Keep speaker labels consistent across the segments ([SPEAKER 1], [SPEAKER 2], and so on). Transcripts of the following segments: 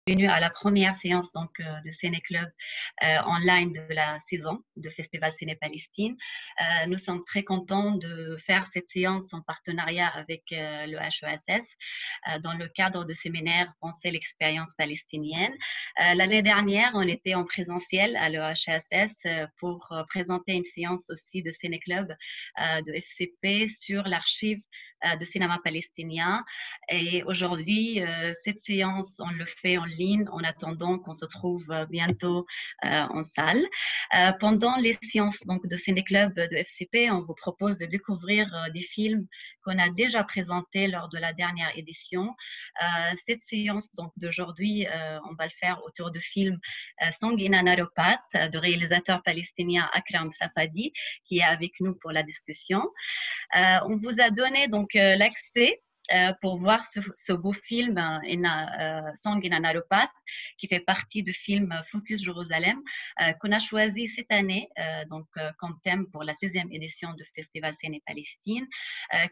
[SPEAKER 1] bienvenue à la première séance de Ciné Club online de la saison de Festival Ciné Palestine. Nous sommes très contents de faire cette séance en partenariat avec le HESS dans le cadre de séminaire Penser l'expérience palestinienne. L'année dernière, on était en présentiel à l'EHESS pour présenter une séance aussi de Ciné Club de FCP sur l'archive de cinéma palestinien. Et aujourd'hui, cette séance, on le fait en ligne en attendant qu'on se trouve bientôt en salle. Pendant les séances de Ciné Club de FCP, on vous propose de découvrir des films qu'on a déjà présentés lors de la dernière édition. Cette séance d'aujourd'hui, on va le faire autour du film Sanguina Naropat du réalisateur palestinien Akram Safadi, qui est avec nous pour la discussion. On vous a donné l'accès pour voir ce beau film Sanguina Naropat, qui fait partie du film Focus Jérusalem, qu'on a choisi cette année comme thème pour la 16e édition du Festival Ciné Palestine,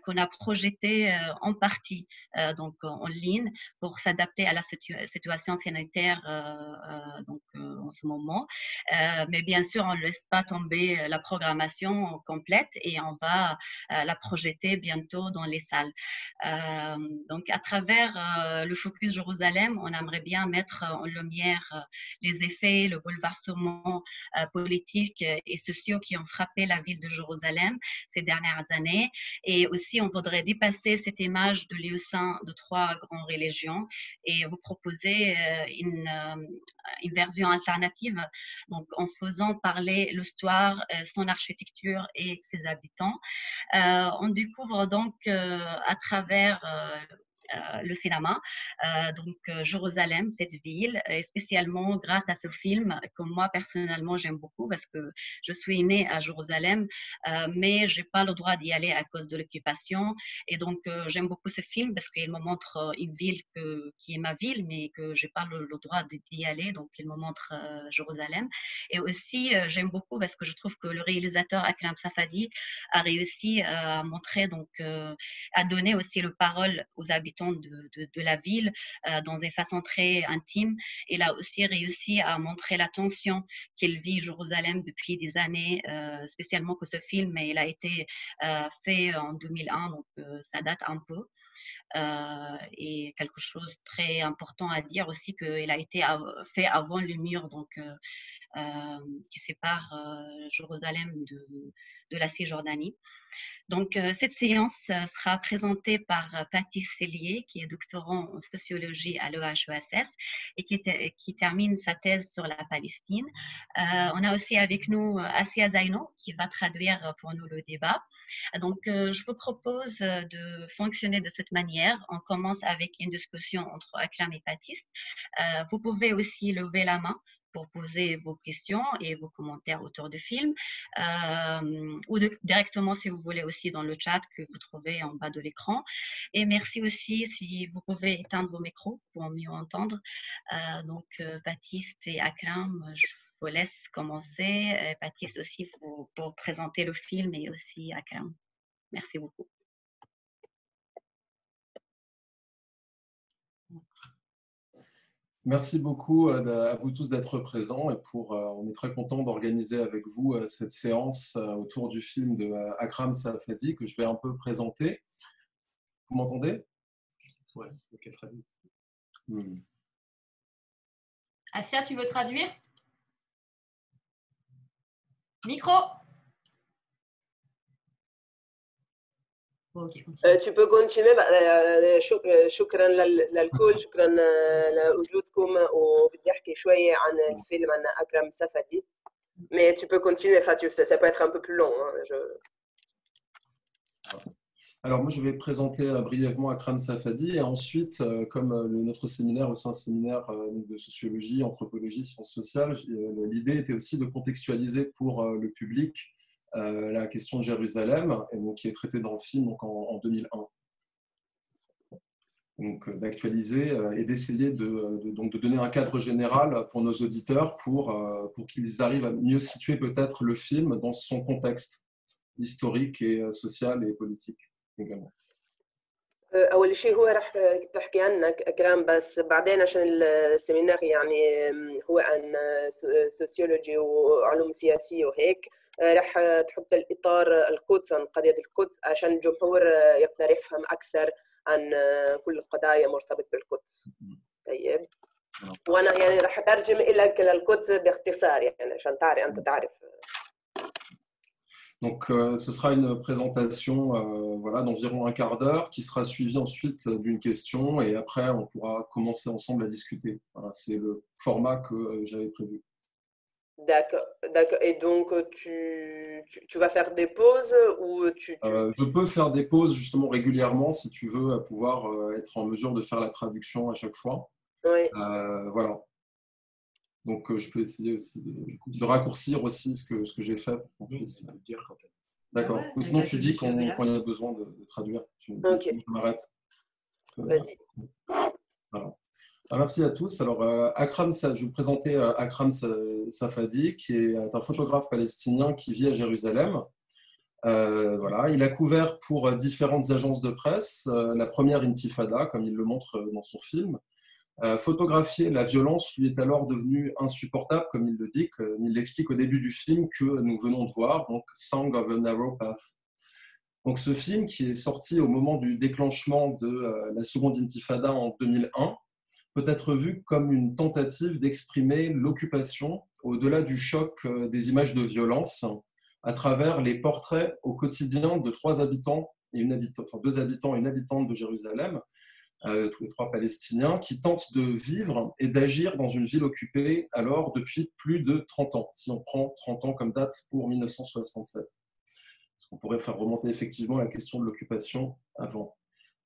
[SPEAKER 1] qu'on a projeté en partie en ligne pour s'adapter à la situation sanitaire en ce moment. Mais bien sûr, on ne laisse pas tomber la programmation complète et on va la projeter bientôt dans les salles. Donc, à travers le Focus Jérusalem, on aimerait bien mettre en lumière les effets, le bouleversement politique et sociaux qui ont frappé la ville de Jérusalem ces dernières années. Et aussi, on voudrait dépasser cette image de lieu saint de trois grandes religions et vous proposer une version alternative, donc en faisant parler l'histoire, son architecture et ses habitants. On découvre donc à travers le cinéma, Jérusalem, cette ville, et spécialement grâce à ce film que moi personnellement j'aime beaucoup parce que je suis née à Jérusalem, mais j'ai pas le droit d'y aller à cause de l'occupation. Et donc j'aime beaucoup ce film parce qu'il me montre une ville qui est ma ville, mais que j'ai pas le droit d'y aller, donc il me montre Jérusalem. Et aussi j'aime beaucoup parce que je trouve que le réalisateur Akram Safadi a réussi à montrer à donner aussi la parole aux habitants de la ville dans une façon très intime. Il a aussi réussi à montrer la tension qu'il vit Jérusalem depuis des années, spécialement que ce film il a été fait en 2001, donc ça date un peu. Et quelque chose de très important à dire aussi qu'il a été fait avant le mur qui sépare Jérusalem de la Cisjordanie. Donc, cette séance sera présentée par Patty Sellier, qui est doctorant en sociologie à l'EHESS et qui termine sa thèse sur la Palestine. On a aussi avec nous Assia Zaino, qui va traduire pour nous le débat. Donc, je vous propose de fonctionner de cette manière. On commence avec une discussion entre Akram et Patty. Vous pouvez aussi lever la main pour poser vos questions et vos commentaires autour du film, ou directement, si vous voulez, aussi dans le chat que vous trouvez en bas de l'écran. Et merci aussi si vous pouvez éteindre vos micros pour mieux entendre. Baptiste et Akram, je vous laisse commencer. Baptiste aussi pour présenter le film et aussi Akram. Merci beaucoup.
[SPEAKER 2] Merci beaucoup à vous tous d'être présents et on est très content d'organiser avec vous cette séance autour du film de Akram Safadi que je vais un peu présenter. Vous m'entendez?
[SPEAKER 3] Ouais, c'est ok, très bien.
[SPEAKER 4] Assia, tu veux traduire? Micro.
[SPEAKER 5] اوكي tu peux continuer. شكرا للكل، شكرا لوجودكم، وبدي احكي شويه عن الفيلم عن اكرم سفدي. Mais tu peux continuer, Fatou, ça peut être un peu plus long.
[SPEAKER 2] Alors moi je vais présenter brièvement Akram Safadi et ensuite, comme notre séminaire est un séminaire de sociologie, anthropologie, sciences sociales, l'idée était aussi de contextualiser pour le public la question de Jérusalem, et donc, qui est traitée dans le film en 2001. Donc d'actualiser et d'essayer de donner un cadre général pour nos auditeurs pour qu'ils arrivent à mieux situer peut-être le film dans son contexte historique et social et politique également.
[SPEAKER 5] أول شيء هو راح تحكي عنك أكرم، بس بعدين عشان السيمينار يعني هو عن سوسيولوجي وعلوم سياسية وهيك، راح تحط الإطار القدس، عن قضية القدس، عشان الجمهور يقدر يفهم أكثر عن كل القضايا مرتبطة بالقدس. طيب، وأنا يعني راح أترجم لك للقدس باختصار يعني عشان أنت تعرف.
[SPEAKER 2] Donc, ce sera une présentation voilà, d'environ un quart d'heure qui sera suivie ensuite d'une question et après, on pourra commencer ensemble à discuter. Voilà, c'est le format que j'avais prévu.
[SPEAKER 5] D'accord, d'accord. Et donc, tu vas faire des pauses ou
[SPEAKER 2] Je peux faire des pauses justement régulièrement si tu veux, à pouvoir être en mesure de faire la traduction à chaque fois.
[SPEAKER 5] Oui.
[SPEAKER 2] Voilà. Donc, je peux essayer aussi de raccourcir aussi ce que j'ai fait. D'accord.
[SPEAKER 4] Ouais,
[SPEAKER 2] Ou sinon, tu dis
[SPEAKER 4] quand
[SPEAKER 2] quand il y a besoin de traduire.
[SPEAKER 5] Ok.
[SPEAKER 2] Tu m'arrêtes.
[SPEAKER 5] Vas-y.
[SPEAKER 2] Voilà. Merci à tous. Alors, Akram, je vais vous présenter Akram Safadi, qui est un photographe palestinien qui vit à Jérusalem. Voilà. Il a couvert pour différentes agences de presse la première intifada, comme il le montre dans son film. Photographier la violence lui est alors devenue insupportable, comme il le dit, comme il l'explique au début du film que nous venons de voir, donc Song of a Narrow Path. Donc ce film, qui est sorti au moment du déclenchement de la seconde intifada en 2001, peut être vu comme une tentative d'exprimer l'occupation au-delà du choc des images de violence à travers les portraits au quotidien de deux habitants et une habitante de Jérusalem, tous les trois Palestiniens, qui tentent de vivre et d'agir dans une ville occupée alors depuis plus de 30 ans, si on prend 30 ans comme date pour 1967. Parce qu'on pourrait faire remonter effectivement la question de l'occupation avant.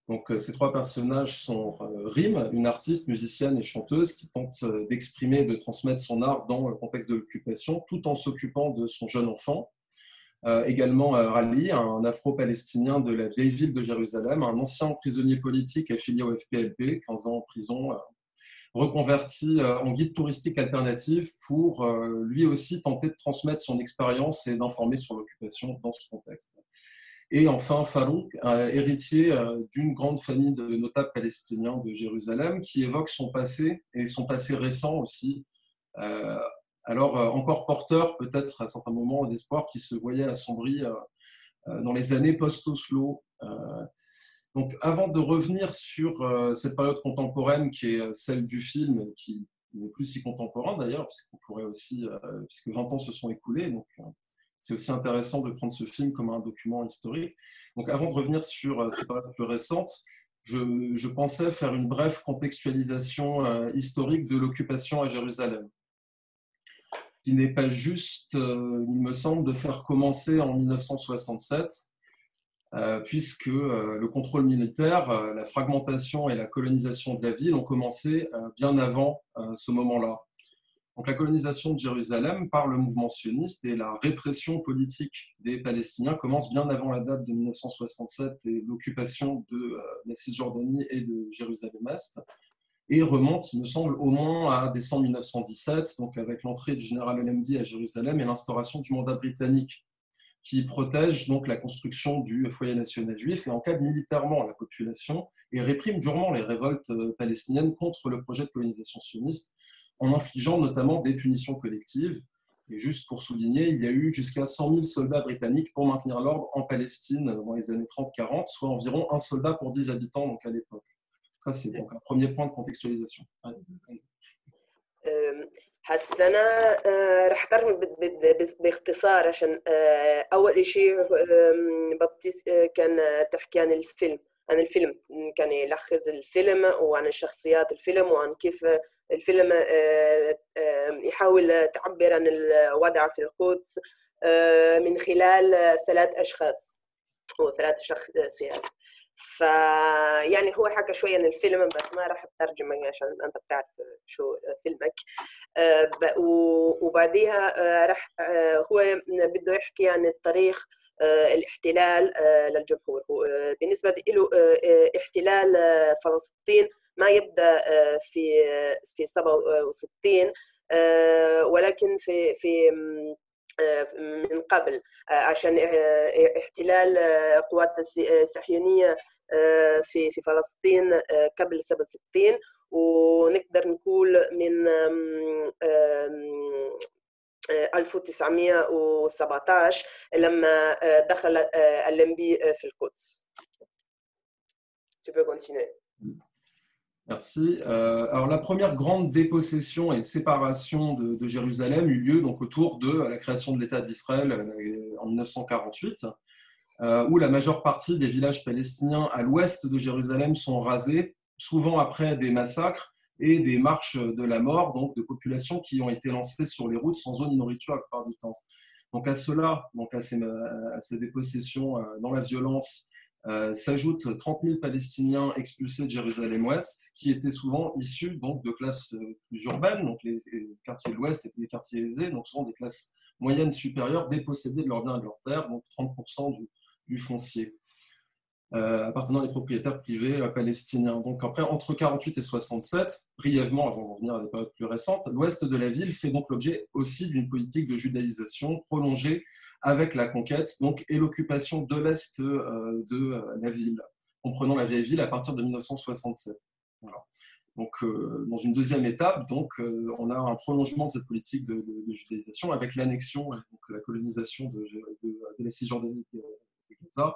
[SPEAKER 2] Donc ces trois personnages sont Rim, une artiste, musicienne et chanteuse qui tente d'exprimer et de transmettre son art dans le contexte de l'occupation tout en s'occupant de son jeune enfant. Également Rali, un afro-palestinien de la vieille ville de Jérusalem, un ancien prisonnier politique affilié au FPLP, 15 ans en prison, reconverti en guide touristique alternatif pour lui aussi tenter de transmettre son expérience et d'informer sur l'occupation dans ce contexte. Et enfin Farouk, héritier d'une grande famille de notables palestiniens de Jérusalem, qui évoque son passé et son passé récent aussi, alors encore porteur peut-être à certains moments d'espoir qui se voyait assombri dans les années post-Oslo. Donc avant de revenir sur cette période contemporaine qui est celle du film, qui n'est plus si contemporain d'ailleurs, puisqu'on pourrait aussi, puisque 20 ans se sont écoulés, donc c'est aussi intéressant de prendre ce film comme un document historique. Donc avant de revenir sur ces périodes plus récentes, je pensais faire une brève contextualisation historique de l'occupation à Jérusalem, qui n'est pas juste, il me semble, de faire commencer en 1967, puisque le contrôle militaire, la fragmentation et la colonisation de la ville ont commencé bien avant ce moment-là. Donc la colonisation de Jérusalem par le mouvement sioniste et la répression politique des Palestiniens commence bien avant la date de 1967 et l'occupation de la Cisjordanie et de Jérusalem-Est, et remonte, il me semble, au moins à décembre 1917, donc avec l'entrée du général Allenby à Jérusalem et l'instauration du mandat britannique, qui protège donc la construction du foyer national juif et encadre militairement la population et réprime durement les révoltes palestiniennes contre le projet de colonisation sioniste, en infligeant notamment des punitions collectives. Et juste pour souligner, il y a eu jusqu'à 100 000 soldats britanniques pour maintenir l'ordre en Palestine dans les années 30-40, soit environ un soldat pour 10 habitants donc à l'époque. Ça, c'est donc un premier point de contextualisation.
[SPEAKER 5] هسه أنا رح أترجم باختصار عشان أول شيء بابتيس كان تحكي عن الفيلم كان يلخص الفيلم وعن الشخصيات الفيلم وعن كيف الفيلم يحاول تعبر عن الوضع في القدس من خلال ثلاث أشخاص وثلاث شخصيات. فيعني هو حكى شوية عن الفيلم بس ما راح أترجم عشان أنت بتعرف شو فيلمك. وبعديها راح هو بده يحكي عن التاريخ الاحتلال للجمهور. بالنسبة له احتلال فلسطين ما يبدأ في 67 ولكن في من قبل، عشان احتلال قوات الصهيونية في فلسطين قبل 67 ونقدر نقول من 1917 لما دخل الليمبي في القدس. Tu peux continuer.
[SPEAKER 2] Merci. Alors, la première grande dépossession et séparation de Jérusalem eut lieu donc, autour de la création de l'État d'Israël en 1948, où la majeure partie des villages palestiniens à l'ouest de Jérusalem sont rasés, souvent après des massacres et des marches de la mort, donc de populations qui ont été lancées sur les routes sans eau ni nourriture la plupart du temps. Donc à cela, donc à ces dépossessions dans la violence, s'ajoutent 30 000 Palestiniens expulsés de Jérusalem-Ouest, qui étaient souvent issus donc, de classes plus urbaines. Donc les quartiers de l'Ouest étaient des quartiers aisés, donc souvent des classes moyennes supérieures, dépossédés de leurs biens et de leurs terres, donc 30% du foncier, appartenant à des propriétaires privés palestiniens. Donc après, entre 48 et 67, brièvement, avant d'en venir à des périodes plus récentes, l'ouest de la ville fait donc l'objet aussi d'une politique de judaïsation prolongée avec la conquête donc, et l'occupation de l'est de la ville, comprenant la vieille ville à partir de 1967. Voilà. Donc, dans une deuxième étape, donc, on a un prolongement de cette politique de judaïsation avec l'annexion, donc la colonisation de la Cisjordanie de Gaza,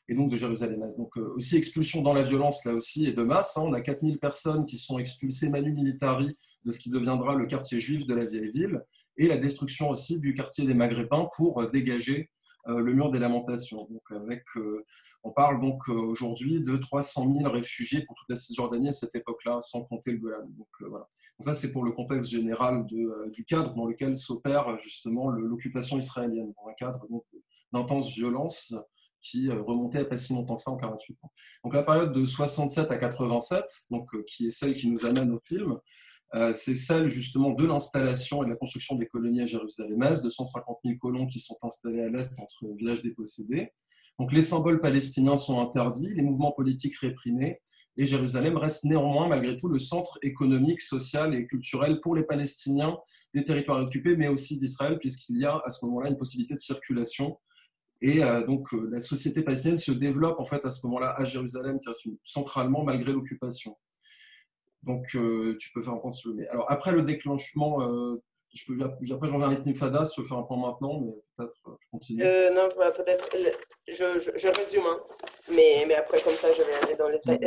[SPEAKER 2] et donc de Jérusalem-Est. Donc aussi expulsion dans la violence, là aussi, et de masse. On a 4000 personnes qui sont expulsées manu militari de ce qui deviendra le quartier juif de la vieille ville, et la destruction aussi du quartier des Maghrébins pour dégager le mur des lamentations. Donc on parle donc aujourd'hui de 300 000 réfugiés pour toute la Cisjordanie à cette époque-là, sans compter le Golan. Donc, voilà. Donc ça, c'est pour le contexte général du cadre dans lequel s'opère justement l'occupation israélienne, dans un cadre d'intense violence qui remontait à pas si longtemps que ça, en 48 ans. Donc la période de 67 à 87, donc, qui est celle qui nous amène au film, c'est celle justement de l'installation et de la construction des colonies à Jérusalem-Est, 250 000 colons qui sont installés à l'Est entre villages dépossédés. Donc les symboles palestiniens sont interdits, les mouvements politiques réprimés, et Jérusalem reste néanmoins malgré tout le centre économique, social et culturel pour les Palestiniens des territoires occupés, mais aussi d'Israël, puisqu'il y a à ce moment-là une possibilité de circulation. Et donc la société palestinienne se développe en fait à ce moment-là à Jérusalem, centralement malgré l'occupation. Donc tu peux faire un point si tu veux. Mais alors après le déclenchement, après j'en viens à l'intifada, si tu veux faire un point maintenant, mais peut-être je continue.
[SPEAKER 5] Non, peut-être je résume, hein. mais après comme ça je vais aller dans les détails.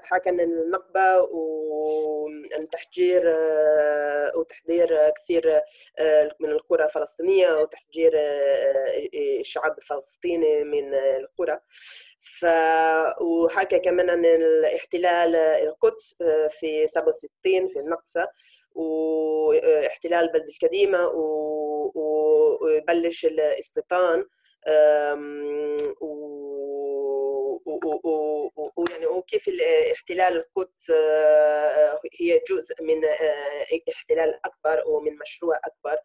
[SPEAKER 5] حكى عن النكبة والتحجير وتحضير كثير من القرى الفلسطينية وتحجير الشعب الفلسطيني من القرى. وحكى كمان عن الاحتلال القدس في 67 في النقصة واحتلال البلد القديمة وبلش الاستيطان ويعني وكيف احتلال القدس هي جزء من احتلال أكبر ومن مشروع أكبر.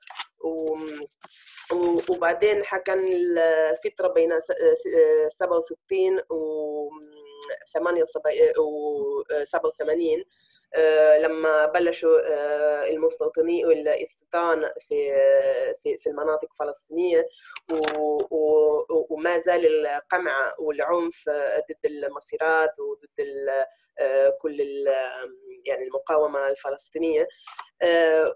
[SPEAKER 5] وبعدين حكى عن الفترة بين 67 و 87 لما بلشوا المستوطنين والاستيطان في المناطق الفلسطينية وما زال القمع والعنف ضد المسيرات وضد كل يعني المقاومة الفلسطينية.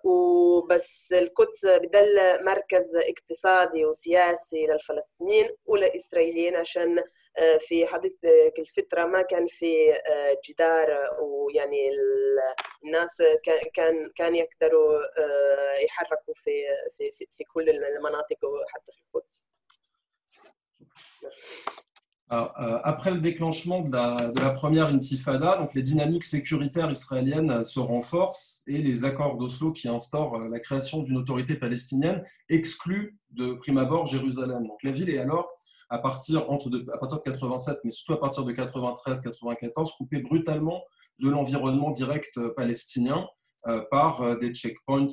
[SPEAKER 5] وبس القدس بدل مركز اقتصادي وسياسي للفلسطينيين وللإسرائيليين عشان في حديث الفترة ما كان في جدار ويعني الناس كان يقدروا يحركوا في كل المناطق وحتى في القدس.
[SPEAKER 2] Alors, après le déclenchement de la première intifada, donc les dynamiques sécuritaires israéliennes se renforcent et les accords d'Oslo qui instaurent la création d'une autorité palestinienne excluent de prime abord Jérusalem. Donc la ville est alors, à partir de 87, mais surtout à partir de 93-94, coupée brutalement de l'environnement direct palestinien par des checkpoints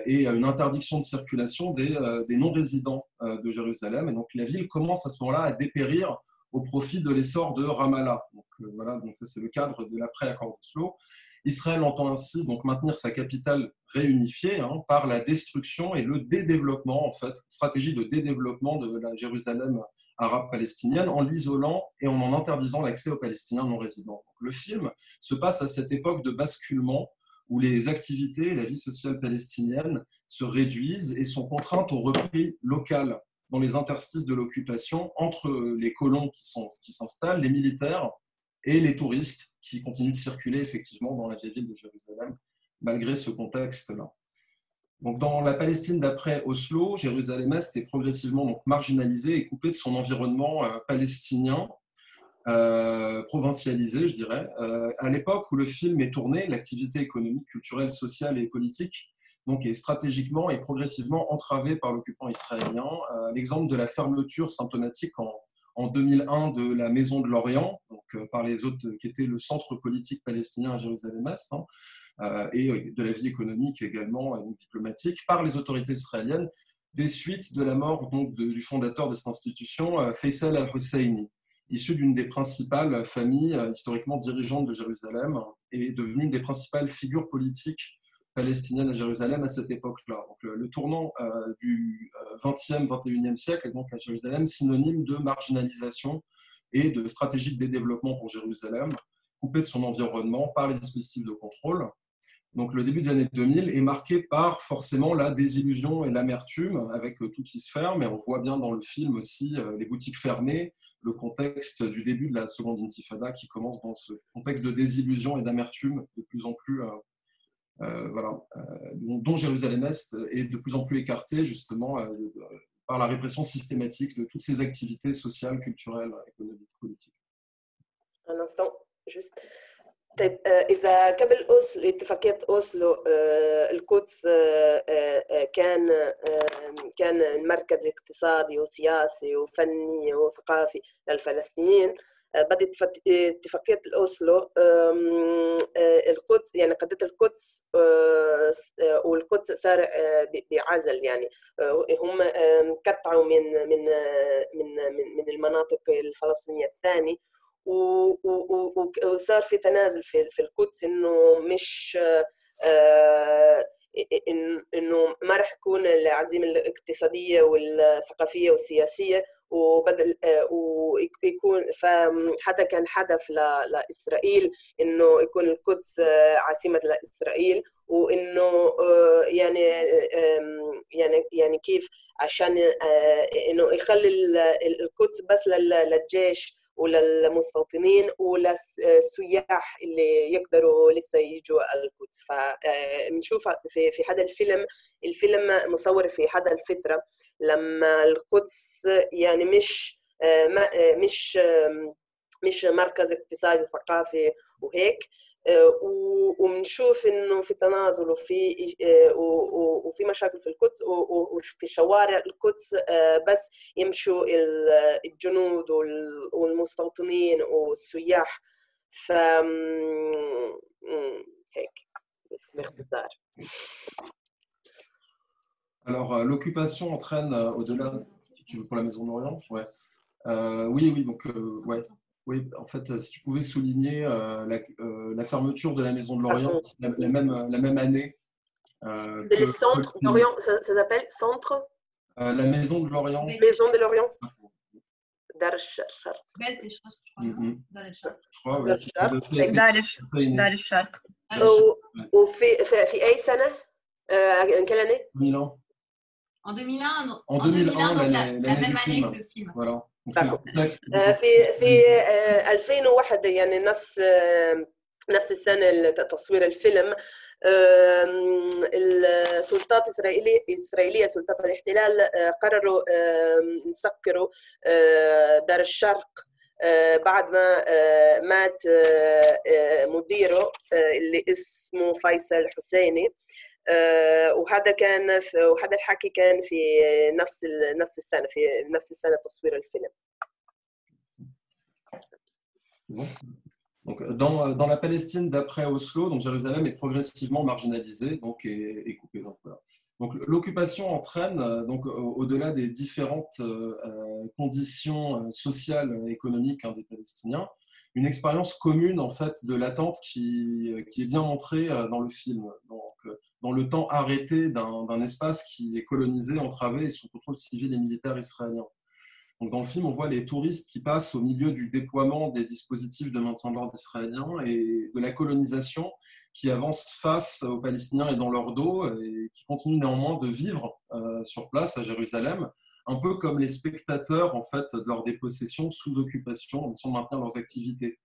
[SPEAKER 2] et une interdiction de circulation des non-résidents de Jérusalem. Et donc la ville commence à ce moment-là à dépérir au profit de l'essor de Ramallah. Donc, voilà, donc ça c'est le cadre de l'après-accord d'Oslo. Israël entend ainsi donc maintenir sa capitale réunifiée par la destruction et le dédéveloppement, en fait, stratégie de dédéveloppement de la Jérusalem arabe palestinienne en l'isolant et en interdisant l'accès aux Palestiniens non résidents. Donc, le film se passe à cette époque de basculement où les activités et la vie sociale palestinienne se réduisent et sont contraintes au repli local dans les interstices de l'occupation entre les colons qui s'installent, les militaires et les touristes qui continuent de circuler effectivement dans la vieille ville de Jérusalem, malgré ce contexte-là. Donc, dans la Palestine d'après Oslo, Jérusalem-Est est progressivement donc marginalisée et coupée de son environnement palestinien, provincialisé, je dirais. À l'époque où le film est tourné, l'activité économique, culturelle, sociale et politique donc, est stratégiquement et progressivement entravée par l'occupant israélien. L'exemple de la fermeture symptomatique en 2001 de la Maison de l'Orient, donc, par les autres, qui était le centre politique palestinien à Jérusalem-Est, et de la vie économique également, diplomatique, par les autorités israéliennes, des suites de la mort donc, du fondateur de cette institution, Faisal al-Husseini, issu d'une des principales familles historiquement dirigeantes de Jérusalem et devenue une des principales figures politiques palestiniennes à Jérusalem à cette époque-là. Donc, le tournant du 20e, 21e siècle est donc à Jérusalem synonyme de marginalisation et de stratégie de développement pour Jérusalem, coupée de son environnement par les dispositifs de contrôle. Donc, le début des années 2000 est marqué par forcément la désillusion et l'amertume avec tout qui se ferme. Et on voit bien dans le film aussi les boutiques fermées, le contexte du début de la seconde intifada qui commence dans ce contexte de désillusion et d'amertume de plus en plus, dont Jérusalem-Est est de plus en plus écarté justement par la répression systématique de toutes ces activités sociales, culturelles, économiques, politiques.
[SPEAKER 5] Un instant, juste. طيب إذا قبل أوسلو اتفاقية أوسلو القدس كان مركز اقتصادي وسياسي وفني وثقافي للفلسطينيين. بعد اتفاقية أوسلو القدس يعني قضية القدس والقدس صار بعزل يعني هم قطعوا من المناطق الفلسطينية الثانية وصار في تنازل في القدس انه مش انه ما راح يكون العزيمه الاقتصاديه والثقافيه والسياسيه وبدل ويكون فحدا كان هدف لاسرائيل انه يكون القدس عاصمه لاسرائيل وانه يعني كيف عشان انه يخلي القدس بس للجيش وللمستوطنين وللسياح اللي يقدروا لسه يجوا القدس. فبنشوف في هذا الفيلم مصور في هذا الفترة لما القدس يعني مش مركز اقتصادي وثقافي وهيك وبنشوف انه في تنازل وفي مشاكل في القدس وفي شوارع القدس بس يمشوا الجنود والمستوطنين والسياح ف هيك باختصار.
[SPEAKER 2] Alors, l'occupation entraîne au-delà. Tu veux pour la Maison de l'Orient? Ouais. Oui, donc, ouais. Oui, en fait, si tu pouvais souligner la fermeture de la Maison de l'Orient la même année.
[SPEAKER 5] Le centre d'Orient, ça s'appelle centre
[SPEAKER 2] la Maison de l'Orient.
[SPEAKER 5] Maison de l'Orient. Dar al-Sharq.
[SPEAKER 2] Je crois, ouais.
[SPEAKER 1] Dar al-Sharq.
[SPEAKER 5] وفي أي سنة؟ quelle année?
[SPEAKER 2] 2001.
[SPEAKER 4] En 2001,
[SPEAKER 2] En 2001
[SPEAKER 4] donc
[SPEAKER 2] l'année
[SPEAKER 4] la même
[SPEAKER 2] du
[SPEAKER 4] année
[SPEAKER 2] film.
[SPEAKER 4] que le film.
[SPEAKER 2] Voilà.
[SPEAKER 5] في 2001 يعني نفس السنة تصوير الفيلم السلطات الإسرائيلية سلطات الاحتلال قرروا يسكروا دار الشرق بعد ما مات مديره اللي اسمه فيصل حسيني وهذا الحكي كان في نفس السنة تصوير الفيلم.
[SPEAKER 2] Bon. Donc, dans la Palestine d'après Oslo, donc Jérusalem est progressivement marginalisée et coupée. Donc, voilà. Donc, l'occupation entraîne, donc, au-delà des différentes conditions sociales et économiques des Palestiniens, une expérience commune en fait, de l'attente qui est bien montrée dans le film. Donc, dans le temps arrêté d'un espace qui est colonisé, entravé et sous contrôle civil et militaire israélien. Donc, dans le film, on voit les touristes qui passent au milieu du déploiement des dispositifs de maintien de l'ordre israélien et de la colonisation qui avance face aux Palestiniens et dans leur dos et qui continuent néanmoins de vivre sur place à Jérusalem, un peu comme les spectateurs en fait, de leur dépossession sous occupation, en essayant de maintenir leurs activités.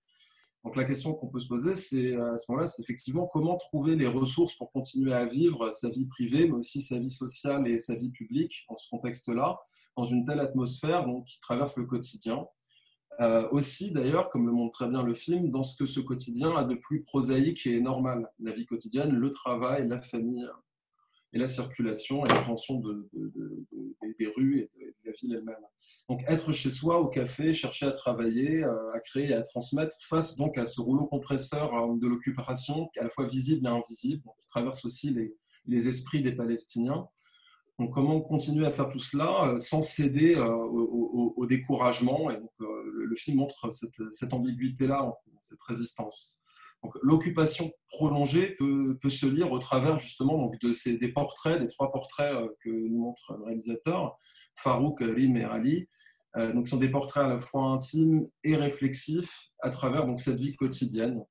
[SPEAKER 2] Donc la question qu'on peut se poser, c'est à ce moment-là, c'est effectivement comment trouver les ressources pour continuer à vivre sa vie privée, mais aussi sa vie sociale et sa vie publique dans ce contexte-là, dans une telle atmosphère donc, qui traverse le quotidien. Aussi, d'ailleurs, comme le montre très bien le film, dans ce que ce quotidien a de plus prosaïque et normal. La vie quotidienne, le travail, la famille et la circulation et l'appréhension des rues et de la ville elle-même. Donc être chez soi au café, chercher à travailler, à créer et à transmettre face donc à ce rouleau compresseur de l'occupation à la fois visible et invisible, qui traverse aussi les esprits des Palestiniens. Donc comment continuer à faire tout cela sans céder au découragement, et donc, le film montre cette ambiguïté-là, cette résistance. L'occupation prolongée peut se lire au travers justement donc, des portraits, des 3 portraits que nous montre le réalisateur, Farouk, Rim et Ali. Donc, ce sont des portraits à la fois intimes et réflexifs à travers donc, cette vie quotidienne.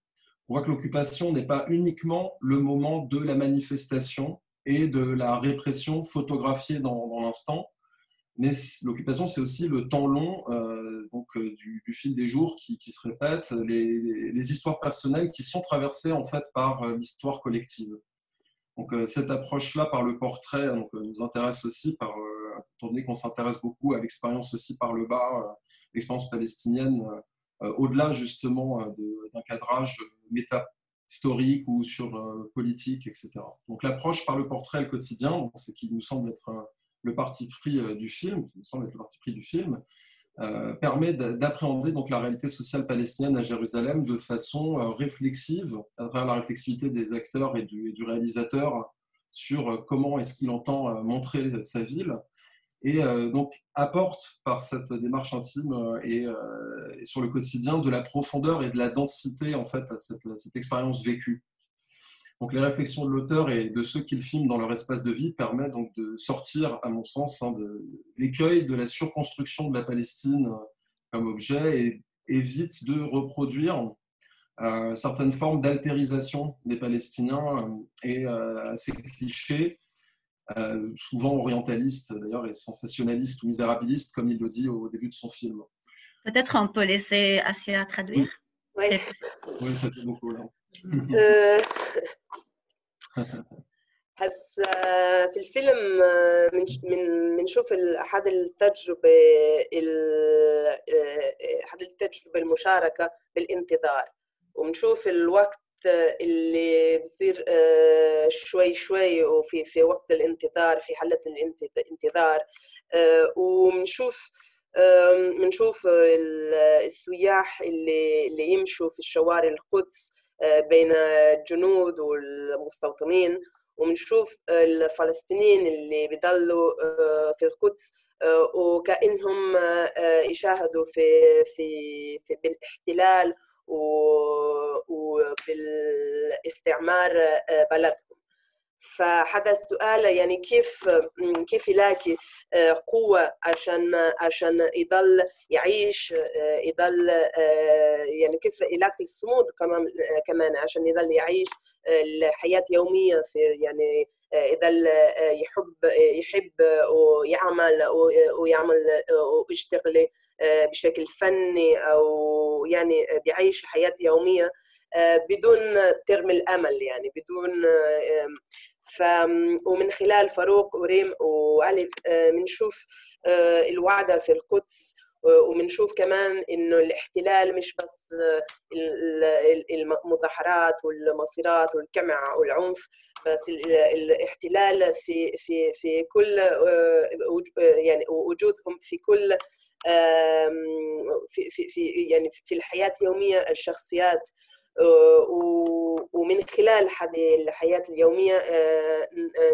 [SPEAKER 2] On voit que l'occupation n'est pas uniquement le moment de la manifestation et de la répression photographiée dans l'instant, mais l'occupation, c'est aussi le temps long du fil des jours qui se répète, les histoires personnelles qui sont traversées en fait par l'histoire collective. Donc cette approche-là par le portrait nous intéresse aussi, étant donné qu'on s'intéresse beaucoup à l'expérience aussi par le bas, l'expérience palestinienne, au-delà justement d'un cadrage méta-historique ou sur politique, etc. Donc l'approche par le portrait et le quotidien, c'est qui nous semble être le parti pris du film, qui me semble être le parti pris du film, permet d'appréhender donc la réalité sociale palestinienne à Jérusalem de façon réflexive, à travers la réflexivité des acteurs et du réalisateur sur comment est-ce qu'il entend montrer sa ville, et donc apporte par cette démarche intime et sur le quotidien de la profondeur et de la densité en fait à cette expérience vécue. Donc, les réflexions de l'auteur et de ceux qui le filment dans leur espace de vie permettent donc de sortir, à mon sens, de l'écueil de la surconstruction de la Palestine comme objet et évite de reproduire certaines formes d'altérisation des Palestiniens et ces clichés, souvent orientalistes d'ailleurs et sensationnalistes ou misérabilistes, comme il le dit au début de son film.
[SPEAKER 1] Peut-être on peut laisser Asia traduire.
[SPEAKER 5] Oui,
[SPEAKER 2] oui ça fait beaucoup là.
[SPEAKER 5] هسه في الفيلم بنشوف احد التجربه المشاركه بالانتظار، وبنشوف الوقت اللي بصير شوي شوي وفي وقت الانتظار في حالة الانتظار، وبنشوف السياح اللي يمشوا في الشوارع القدس بين الجنود والمستوطنين، وبنشوف الفلسطينيين اللي بيضلوا في القدس وكأنهم يشاهدوا في بالاحتلال وبالاستعمار بلدهم. فهذا السؤال يعني كيف يلاقي قوة عشان يضل يعيش، يضل يعني كيف يلاقي الصمود كمان عشان يضل يعيش الحياة يومية في يعني يضل يحب ويعمل ويشتغل بشكل فني أو يعني بيعيش حياة يومية بدون ترمي الأمل، يعني بدون ومن خلال فاروق وريم وعلي بنشوف الوعدة في القدس، وبنشوف كمان إنه الاحتلال مش بس المظاهرات والمصيرات والكمع والعنف، بس الاحتلال في كل يعني وجودهم في كل في يعني في الحياة اليومية الشخصيات، ومن خلال هذه الحياة اليومية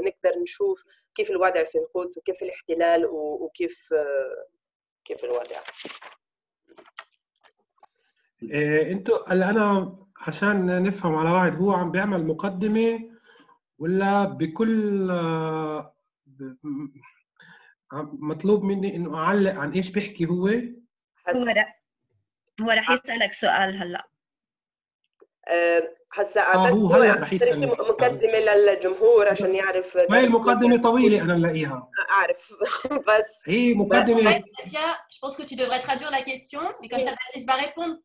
[SPEAKER 5] نقدر نشوف كيف الوضع في القدس وكيف الاحتلال وكيف الوضع.
[SPEAKER 3] انتوا هلا انا عشان نفهم على واحد، هو عم بيعمل مقدمة ولا بكل مطلوب مني إنه أعلق عن إيش بيحكي هو.
[SPEAKER 1] هو رح يسألك سؤال هلا.
[SPEAKER 5] هسا
[SPEAKER 3] هو هلا رح يسأل
[SPEAKER 5] مقدمة للجمهور عشان يعرف.
[SPEAKER 3] هاي المقدمة طويلة أنا نلاقيها.
[SPEAKER 5] أعرف بس
[SPEAKER 3] هي مقدمة.
[SPEAKER 4] Je pense que tu devrais traduire la question et comme ça Baptiste va répondre.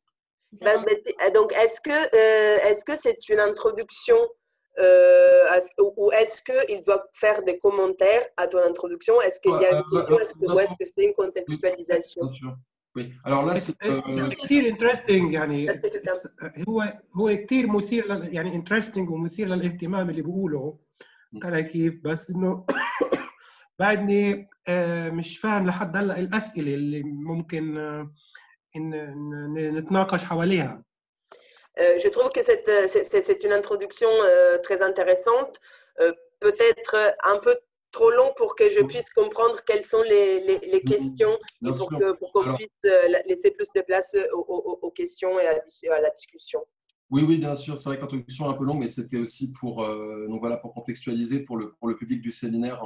[SPEAKER 5] Donc est-ce que c'est une introduction ou est-ce qu'il doit faire des commentaires à ton introduction? Est-ce qu'il y a une question ou est-ce que c'est une contextualisation?
[SPEAKER 2] Oui. Alors là, c'est
[SPEAKER 3] كثير interesting يعني هو كثير مثير يعني interesting ومثير للاهتمام اللي بقوله ترى كيف، بس إنه بعدني مش فاهم لحد هلا الأسئلة اللي ممكن نتناقش حواليها.
[SPEAKER 5] Je trouve que c'est une introduction très intéressante, peut-être un peu trop long pour que je puisse comprendre quelles sont les questions et pour qu'on puisse laisser plus de place aux questions et à la discussion.
[SPEAKER 2] Oui, oui, bien sûr. C'est vrai que l'introduction est un peu longue, mais c'était aussi pour, donc voilà, pour contextualiser pour le public du séminaire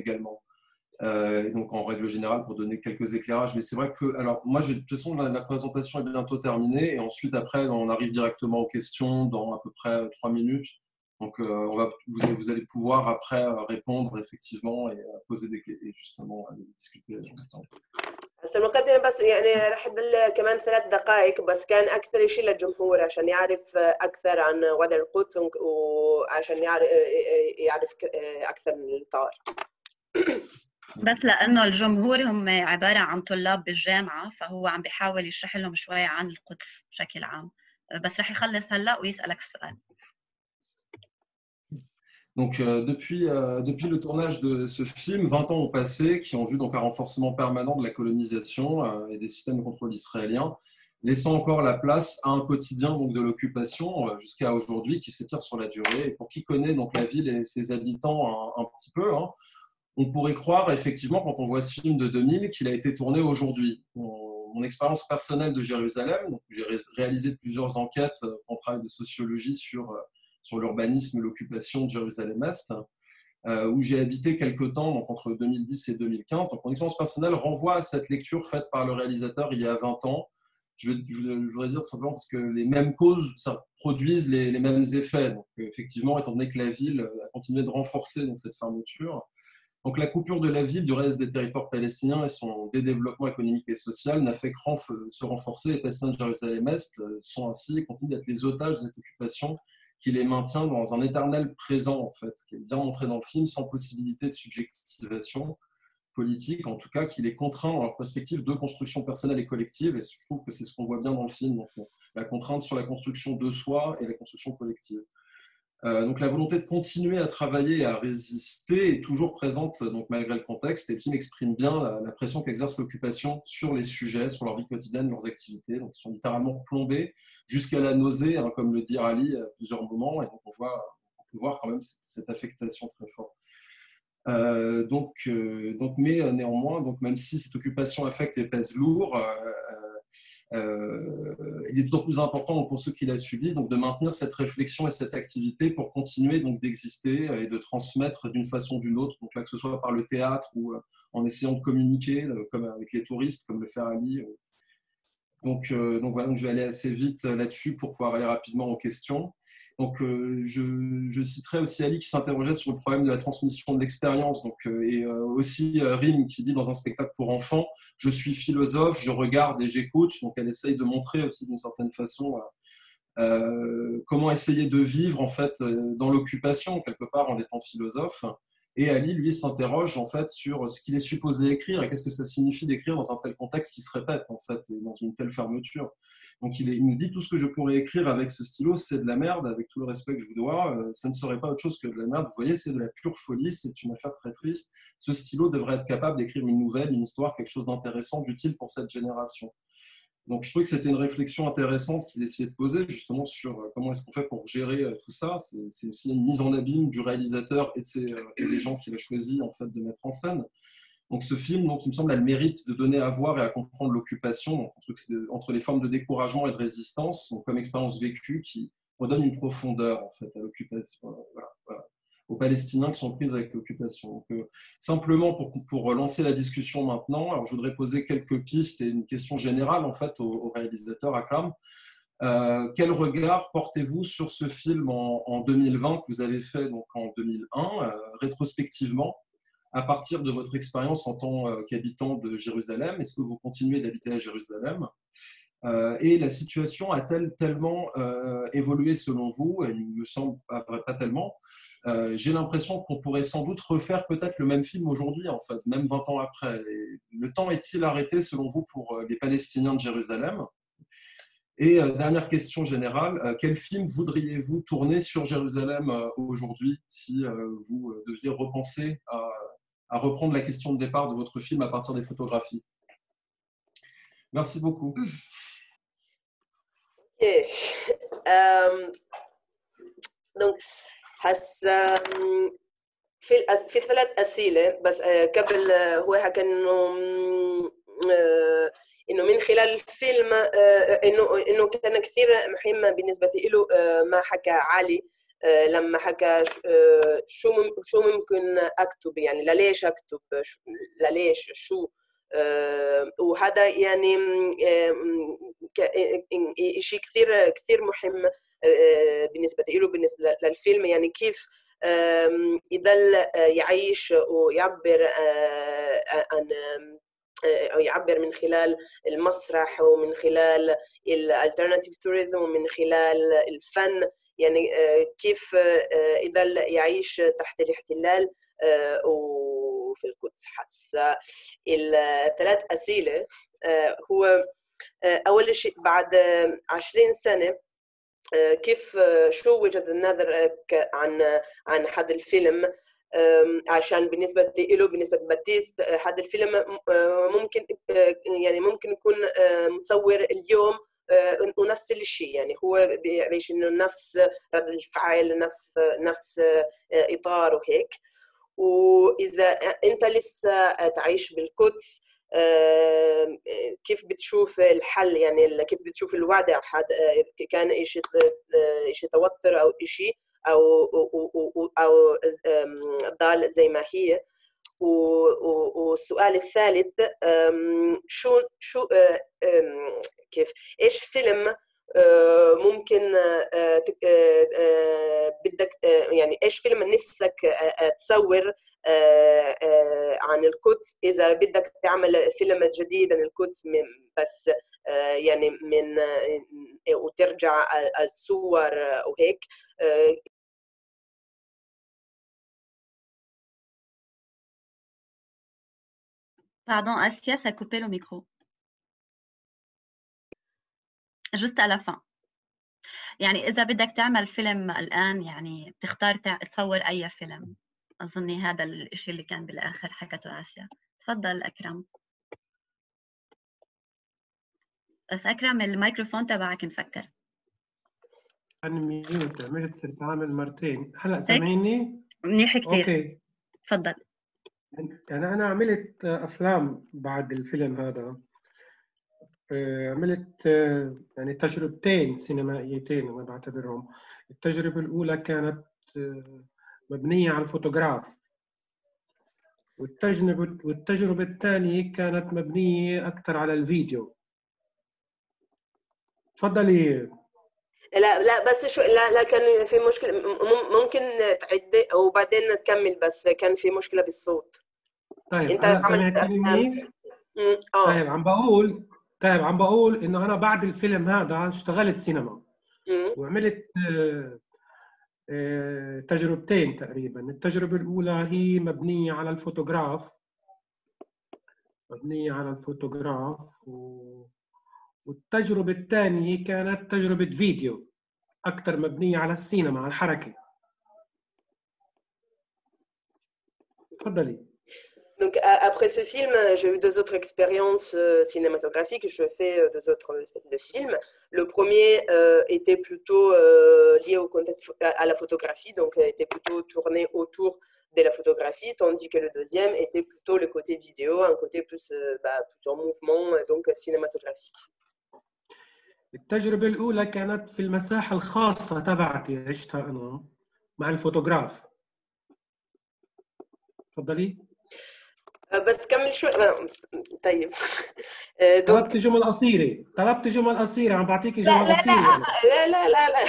[SPEAKER 2] également. Et donc en règle générale pour donner quelques éclairages, mais c'est vrai que alors moi de toute façon la présentation est bientôt terminée et ensuite après on arrive directement aux questions dans à peu près 3 minutes, donc vous allez pouvoir après répondre effectivement et poser des questions et justement discuter.
[SPEAKER 5] هسه المقدمة بس يعني رح تضل كمان 3 دقائق بس، كان أكثر شيء للجمهور عشان يعرف أكثر عن وضع القدس وعشان يعرف أكثر من الإطار.
[SPEAKER 1] بس لأنه الجمهور هم عبارة عن طلاب بالجامعة فهو عم بيحاول يشرح لهم شوية عن القدس بشكل عام، بس رح يخلص هلا ويسألك السؤال.
[SPEAKER 2] Donc depuis le tournage de ce film, 20 ans ont passé, qui ont vu donc un renforcement permanent de la colonisation et des systèmes de contrôle israéliens, laissant encore la place à un quotidien donc de l'occupation jusqu'à aujourd'hui qui s'étire sur la durée. Et pour qui connaît donc la ville et ses habitants un petit peu, on pourrait croire effectivement quand on voit ce film de 2000 qu'il a été tourné aujourd'hui. Mon expérience personnelle de Jérusalem, j'ai réalisé plusieurs enquêtes en travail de sociologie sur l'urbanisme et l'occupation de Jérusalem-Est, où j'ai habité quelque temps, donc entre 2010 et 2015. Donc mon expérience personnelle renvoie à cette lecture faite par le réalisateur il y a 20 ans. Je voudrais dire simplement parce que les mêmes causes ça produisent les mêmes effets. Donc effectivement, étant donné que la ville a continué de renforcer donc, cette fermeture, donc la coupure de la ville du reste des territoires palestiniens et son développement économique et social n'a fait que se renforcer. Les Palestiniens de Jérusalem-Est sont ainsi et continuent d'être les otages de cette occupation qui les maintient dans un éternel présent, en fait, qui est bien montré dans le film, sans possibilité de subjectivation politique, en tout cas, qui les contraint dans leur perspective de construction personnelle et collective. Et je trouve que c'est ce qu'on voit bien dans le film, donc, la contrainte sur la construction de soi et la construction collective. Donc la volonté de continuer à travailler et à résister est toujours présente donc, malgré le contexte, et le film exprime bien la pression qu'exerce l'occupation sur les sujets, sur leur vie quotidienne, leurs activités. Donc ils sont littéralement plombés jusqu'à la nausée, comme le dit Ali à plusieurs moments, et donc on peut voir quand même cette affectation très forte. Mais néanmoins, donc même si cette occupation affecte et pèse lourd, il est d'autant plus important pour ceux qui la subissent donc de maintenir cette réflexion et cette activité pour continuer donc d'exister et de transmettre d'une façon ou d'une autre, donc là que ce soit par le théâtre ou en essayant de communiquer comme avec les touristes comme le fait Ali. Donc voilà, donc je vais aller assez vite là-dessus pour pouvoir aller rapidement aux questions. Donc, je citerai aussi Ali qui s'interrogeait sur le problème de la transmission de l'expérience. Et aussi Rim qui dit dans un spectacle pour enfants, je suis philosophe, je regarde et j'écoute. Donc, elle essaye de montrer aussi d'une certaine façon comment essayer de vivre en fait dans l'occupation quelque part en étant philosophe. Et Ali, lui, s'interroge en fait sur ce qu'il est supposé écrire et qu'est-ce que ça signifie d'écrire dans un tel contexte qui se répète en fait, et dans une telle fermeture. Donc il nous dit tout ce que je pourrais écrire avec ce stylo, c'est de la merde, avec tout le respect que je vous dois, ça ne serait pas autre chose que de la merde. Vous voyez, c'est de la pure folie, c'est une affaire très triste. Ce stylo devrait être capable d'écrire une nouvelle, une histoire, quelque chose d'intéressant, d'utile pour cette génération. Donc je trouvais que c'était une réflexion intéressante qu'il essayait de poser justement sur comment est-ce qu'on fait pour gérer tout ça. C'est aussi une mise en abîme du réalisateur et des gens qu'il a choisi en fait de mettre en scène. Donc ce film, donc, il me semble, a le mérite de donner à voir et à comprendre l'occupation entre les formes de découragement et de résistance, donc comme expérience vécue qui redonne une profondeur en fait à l'occupation. Voilà. aux Palestiniens qui sont pris avec l'occupation. Donc, simplement pour relancer la discussion maintenant, alors je voudrais poser quelques pistes et une question générale en fait au réalisateur Akram. Quel regard portez-vous sur ce film en 2020 que vous avez fait donc en 2001, rétrospectivement, à partir de votre expérience en tant qu'habitant de Jérusalem? Est-ce que vous continuez d'habiter à Jérusalem? Et la situation a-t-elle tellement évolué selon vous? Il me semble pas tellement. J'ai l'impression qu'on pourrait sans doute refaire peut-être le même film aujourd'hui, en fait, même 20 ans après. Et le temps est-il arrêté selon vous pour les Palestiniens de Jérusalem? Et dernière question générale, quel film voudriez-vous tourner sur Jérusalem aujourd'hui si vous deviez repenser à reprendre la question de départ de votre film à partir des photographies? Merci beaucoup.
[SPEAKER 5] Donc, في 3 أسئلة بس قبل هو حكى إنه من خلال الفيلم إنه كان كثير مهم بالنسبة له ما حكى علي لما حكى شو ممكن أكتب يعني ليش أكتب ليش شو وهذا يعني شيء كثير مهم بالنسبة له بالنسبة للفيلم يعني كيف يضل يعيش ويعبر عن أو يعبر من خلال المسرح ومن خلال الالترناتيف توريزم ومن خلال الفن يعني كيف يضل يعيش تحت الاحتلال وفي القدس. حتى 3 أسئلة هو أول شيء بعد 20 سنة كيف شو وجهة نظرك عن هذا الفيلم عشان بالنسبة له بالنسبة لباتيست هذا الفيلم ممكن يكون مصور اليوم ونفس الشيء يعني هو بيعيش انه نفس رد الفعل نفس اطار وهيك. واذا انت لسه تعيش بالقدس كيف بتشوف الحل يعني كيف بتشوف الوضع كان شيء توتر او شيء او ضال زي ما هي. والسؤال الثالث شو كيف ايش فيلم ممكن بدك يعني ايش فيلم نفسك تصور عن القدس اذا بدك تعمل فيلم جديد عن القدس بس يعني من وترجع الصور وهيك.
[SPEAKER 1] Pardon, Askia, ça a coupé le micro. Juste à la fin. يعني إذا بدك تعمل فيلم الآن يعني بتختار تصور أي فيلم؟ أظني هذا الشيء اللي كان بالآخر حكته آسيا. تفضل أكرم. بس أكرم الميكروفون تبعك مسكر.
[SPEAKER 3] أنا ميوت عملت صرت عامل مرتين. هلا سامعيني؟
[SPEAKER 1] منيح كثير.
[SPEAKER 3] أوكي.
[SPEAKER 1] تفضل.
[SPEAKER 3] يعني أنا عملت أفلام بعد الفيلم هذا. عملت يعني تجربتين سينمائيتين أنا بعتبرهم. التجربة الأولى كانت مبنية على الفوتوغراف، والتجربة الثانية كانت مبنية أكثر على الفيديو. تفضلي.
[SPEAKER 5] لا بس شو لا كان في مشكلة ممكن تعد وبعدين نكمل بس كان في مشكلة بالصوت.
[SPEAKER 3] طيب
[SPEAKER 5] انت
[SPEAKER 3] سمعتني؟ طيب عم بقول انه انا بعد الفيلم هذا اشتغلت سينما وعملت تجربتين تقريبا. التجربة الأولى هي مبنية على الفوتوغراف والتجربة الثانية كانت تجربة فيديو أكثر مبنية على السينما على الحركة. تفضلي.
[SPEAKER 5] Donc après ce film, j'ai eu 2 autres expériences cinématographiques. Je fais 2 autres espèces de films. Le premier était plutôt lié au contexte à la photographie, donc était plutôt tourné autour de la photographie, tandis que le deuxième était plutôt le côté vidéo, un côté plus en mouvement, donc cinématographique.
[SPEAKER 3] التجربة الأولى كانت في المساحة الخاصة تبعتي عشتها أنا مع الفوتوغراف. تفضلي.
[SPEAKER 5] بس كمل شوي. طيب.
[SPEAKER 3] طلبت جمل قصيرة، عم بعطيكي
[SPEAKER 5] لا
[SPEAKER 3] جمل
[SPEAKER 5] لا
[SPEAKER 3] قصيرة.
[SPEAKER 5] لا لا لا لا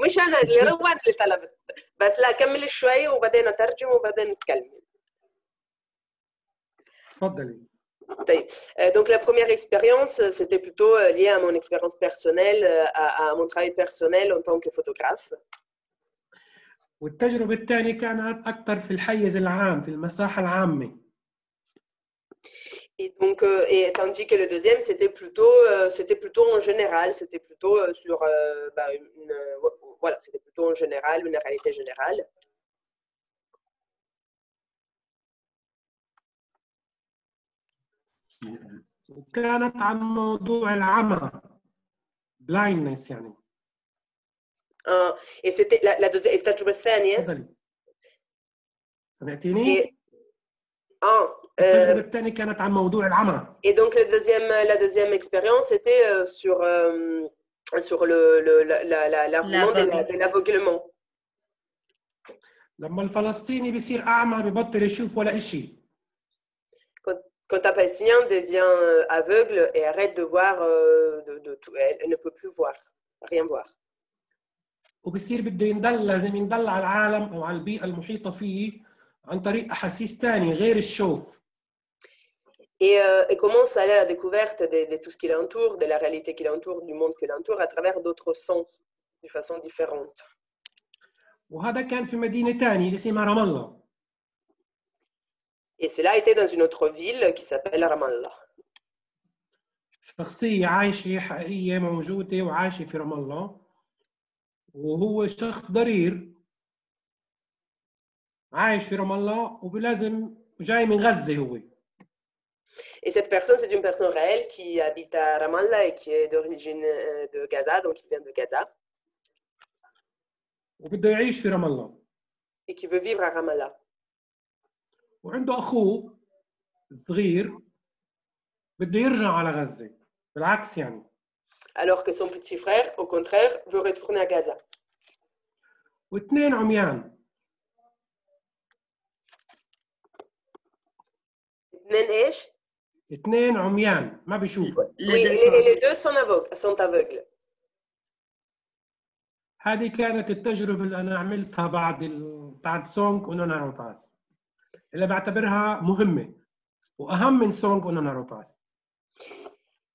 [SPEAKER 5] مش أنا اللي روان اللي طلبت، بس لا كمل شوي وبعدين أترجم وبعدين نتكلم.
[SPEAKER 3] تفضلي.
[SPEAKER 5] طيب. Donc la première expérience, c'était plutôt lié à mon expérience personnelle, à mon travail personnel en tant que photographe.
[SPEAKER 3] والتجربة الثانية كانت أكثر في الحيز العام، في المساحة العامة.
[SPEAKER 5] Et donc, tandis que le deuxième, c'était plutôt en général, c'était plutôt sur, voilà, c'était plutôt en général, une réalité générale.
[SPEAKER 3] وكانت عن موضوع العمى، blindness يعني.
[SPEAKER 5] Et c'était la deuxième, التجربة الثانية.
[SPEAKER 3] تفضلي. سمعتيني؟
[SPEAKER 5] التجربة
[SPEAKER 3] الثانية كانت عن موضوع العمى.
[SPEAKER 5] Et donc la deuxième expérience était sur l'argument de l'aveuglement.
[SPEAKER 3] لما الفلسطيني بيصير أعمى ببطل يشوف ولا إشي.
[SPEAKER 5] Quand un Palestinien devient aveugle et arrête de voir, elle ne peut plus voir, rien voir.
[SPEAKER 3] وبصير بده لازم يندل على العالم أو على البيئة المحيطة فيه عن طريق أحاسيس تانية غير الشوف.
[SPEAKER 5] Et commence à aller à la découverte de tout ce qui l'entoure, de la réalité qui l'entoure, du monde qui l'entoure, à travers d'autres sens, de façon différente.
[SPEAKER 3] وهذا كان في مدينة تانية اسمها رام الله.
[SPEAKER 5] Et cela était dans une autre ville qui s'appelle Ramallah.
[SPEAKER 3] شخصية عايشة حقيقية موجودة وعايشة في رام الله، وهو شخص ضرير عايش في رام الله وبلازم جاي من غزة هو.
[SPEAKER 5] Et cette personne, c'est une personne réelle qui habite à Ramallah et qui est d'origine de Gaza, donc qui vient de Gaza.
[SPEAKER 3] وبده يعيش في رام الله.
[SPEAKER 5] Et qui veut vivre à Ramallah.
[SPEAKER 3] وعنده أخوه صغير بده يرجع على غزة، بالعكس يعني.
[SPEAKER 5] Alors que son petit frère, au contraire, veut retourner à Gaza.
[SPEAKER 3] واثنين عميان. اثنين عميان ما بيشوفوا.
[SPEAKER 5] Oui, les deux sont aveugles.
[SPEAKER 3] هذه كانت التجربة اللي أنا عملتها بعد سونغ ونونارو باس، اللي بعتبرها مهمة وأهم من سونغ ونونارو باس.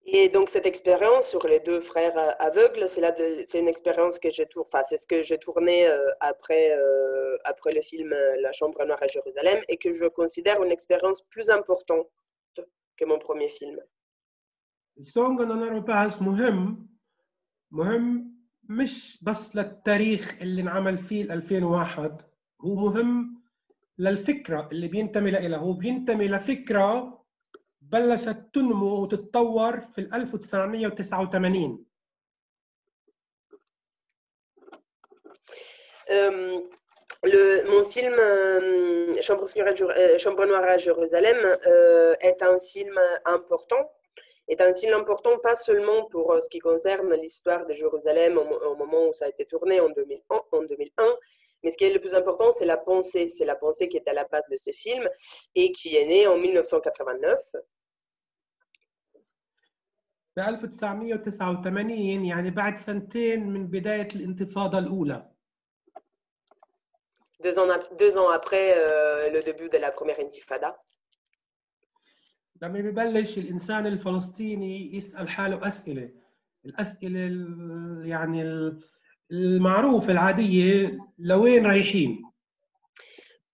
[SPEAKER 5] Et donc cette expérience sur les deux frères aveugles, c'est une expérience que j'ai tournée, enfin c'est ce que j'ai tourné après le film La Chambre Noire à Jérusalem et que je considère une expérience plus importante que mon premier film.
[SPEAKER 3] سونغ ونونارو باس مهم مش بس للتاريخ اللي انعمل فيه 2001، هو مهم للفكرة اللي بينتمي لها. هو بينتمي لفكرة بلشت تنمو وتتطور في 1989.
[SPEAKER 5] Mon film Chambre Noire à Jérusalem est un film important. Est un film important pas seulement pour ce qui concerne l'histoire de Jérusalem au moment où ça a été tourné en 2001, mais ce qui est le plus important, c'est la pensée. C'est la pensée qui est à la base de ce film et qui est née en 1989.
[SPEAKER 3] في 1989 يعني بعد سنتين من بداية الانتفاضة الأولى.
[SPEAKER 5] 2 ans après le début de la première intifada.
[SPEAKER 3] لما ببلش الإنسان الفلسطيني يسأل حاله الأسئلة يعني المعروفة العادية لوين رايحين.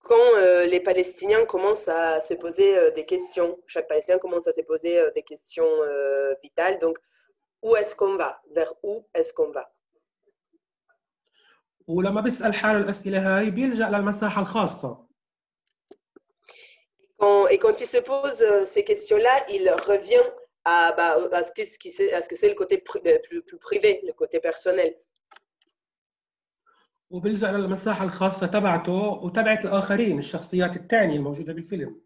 [SPEAKER 5] Quand les Palestiniens commencent à se poser des questions, chaque Palestinien commence à se poser des questions vitales. Donc, où est-ce qu'on va? Vers où est-ce qu'on va?
[SPEAKER 3] ولما بيسأل حاله الأسئلة هاي بيلجأ للمساحة الخاصة.
[SPEAKER 5] Et quand il se pose ces questions-là, il revient à ce que c'est le côté plus privé, le côté personnel.
[SPEAKER 3] وبيلجأ للمساحة الخاصة تبعته وتبعت الآخرين، الشخصيات الثانية الموجودة بالفيلم.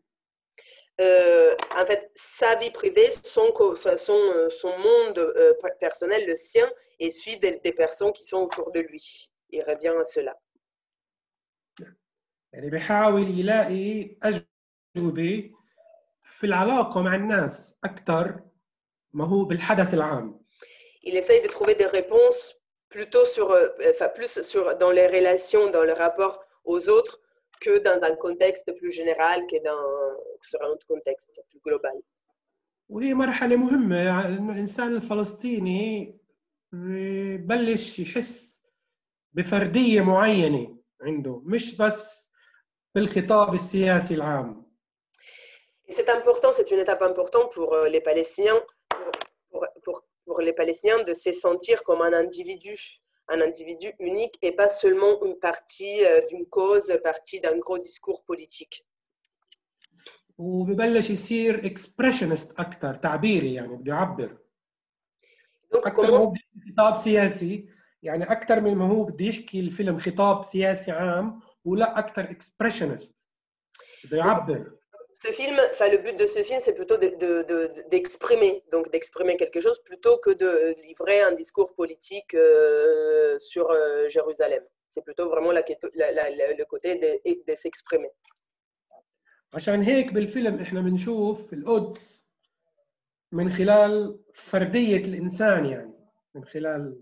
[SPEAKER 5] En fait, sa vie privée, son monde personnel, le sien, et celui des personnes qui sont autour de lui. Il revient à cela.
[SPEAKER 3] يعني بيحاول يلاقي أجوبة في العلاقة مع الناس أكثر ما هو بالحدث العام.
[SPEAKER 5] Il essaye de trouver des réponses plutôt sur, enfin plus sur dans les relations, dans le rapport aux autres, que dans un contexte plus général, que sur un autre contexte plus global.
[SPEAKER 3] وهي مرحلة مهمة يعني إنه الإنسان الفلسطيني ببلش يحس بفردية معينة عنده مش بس بالخطاب السياسي العام.
[SPEAKER 5] Et c'est important, c'est une étape importante pour les Palestiniens, pour les Palestiniens de se sentir comme un individu unique et pas seulement une partie d'une cause, partie d'un gros discours politique.
[SPEAKER 3] وببلش يصير expressionist أكثر تعبيري يعني بده يعبر.
[SPEAKER 5] Donc
[SPEAKER 3] أكثر ما هو خطاب سياسي يعني أكثر من ما هو بده يحكي الفيلم خطاب سياسي عام ولا أكثر expressionist بده يعبر.
[SPEAKER 5] Ce film, enfin le but de ce film, c'est plutôt d'exprimer quelque chose plutôt que de livrer un discours politique sur Jérusalem. C'est plutôt vraiment le côté de s'exprimer.
[SPEAKER 3] عشان هيك بالفيلم احنا بنشوف القدس من خلال فردية الإنسان يعني من خلال.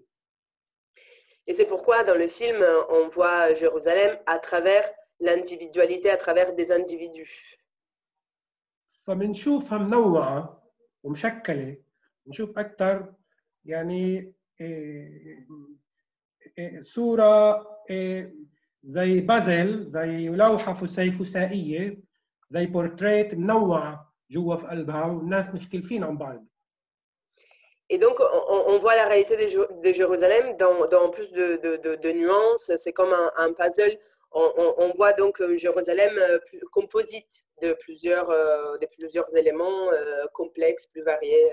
[SPEAKER 5] Et c'est pourquoi dans le film on voit Jérusalem à travers l'individualité, à travers des individus.
[SPEAKER 3] فبنشوفها منوعة ومشكلة، بنشوف أكثر يعني صورة زي بازل، زي لوحة فسيفسائية، زي بورتريت منوعة جوا في قلبها والناس مختلفين عن بعض.
[SPEAKER 5] Et donc, on voit la réalité de Jérusalem dans plus de nuances. C'est comme un puzzle. On voit donc Jérusalem composite de plusieurs éléments complexes, plus variés.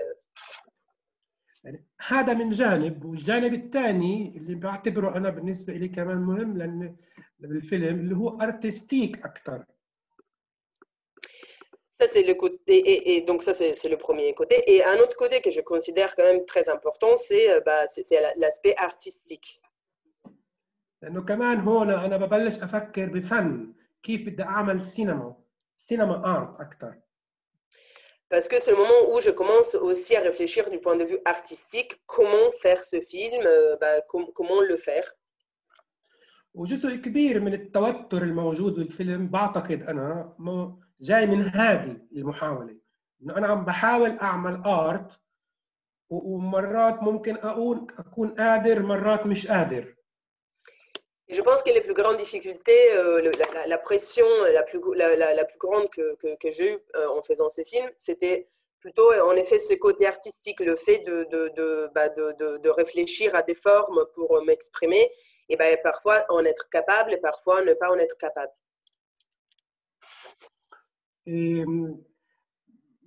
[SPEAKER 3] يعني هذا من جانب، والجانب الثاني اللي بعتبره أنا بالنسبة لي كمان مهم لأن بالفيلم اللي هو أرتستيك أكثر.
[SPEAKER 5] Ça, c'est le côté, et donc ça, c'est le premier côté. Et un autre côté que je considère quand même très important, c'est l'aspect artistique.
[SPEAKER 3] لأنه كمان هون أنا ببلش أفكر بفن، كيف بدي أعمل سينما آرت أكثر.
[SPEAKER 5] Parce que c'est le moment où je commence aussi à réfléchir du point de vue artistique, comment faire ce film, comment le faire.
[SPEAKER 3] وجزء كبير من التوتر الموجود بالفيلم بعتقد أنا جاي من هذه المحاولة، إنه أنا عم بحاول أعمل آرت ومرات ممكن أكون قادر مرات مش قادر.
[SPEAKER 5] Je pense que les plus grandes difficultés, la pression la plus grande que j'ai eue en faisant ce film, c'était plutôt en effet ce côté artistique, le fait de réfléchir à des formes pour m'exprimer, et parfois en être capable et parfois ne pas en être capable.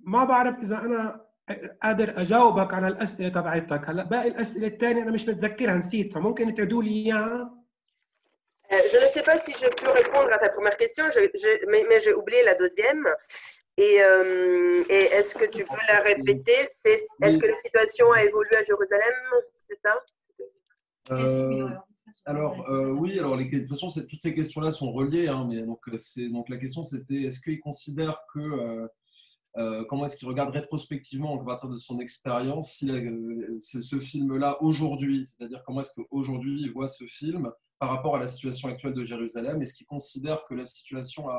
[SPEAKER 3] ما بعرف إذا أنا قادر أجاوبك على الأسئلة تبعتك. هلا باقي الأسئلة الثانية أنا مش متذكرها نسيتها، ممكن تعيدوا لي إياها؟
[SPEAKER 5] Je ne sais pas si je peux répondre à ta première question, mais j'ai oublié la deuxième. Et est-ce que tu peux la répéter? Est-ce que la situation a évolué à Jérusalem? C'est ça?
[SPEAKER 2] Oui, alors de toute façon, toutes ces questions-là sont reliées. Hein, mais donc la question, c'était est-ce qu'il considère que comment est-ce qu'il regarde rétrospectivement à partir de son expérience si ce film-là aujourd'hui, c'est-à-dire comment est-ce qu'aujourd'hui il voit ce film par rapport à la situation actuelle de Jérusalem? Est-ce qu'il considère que la situation a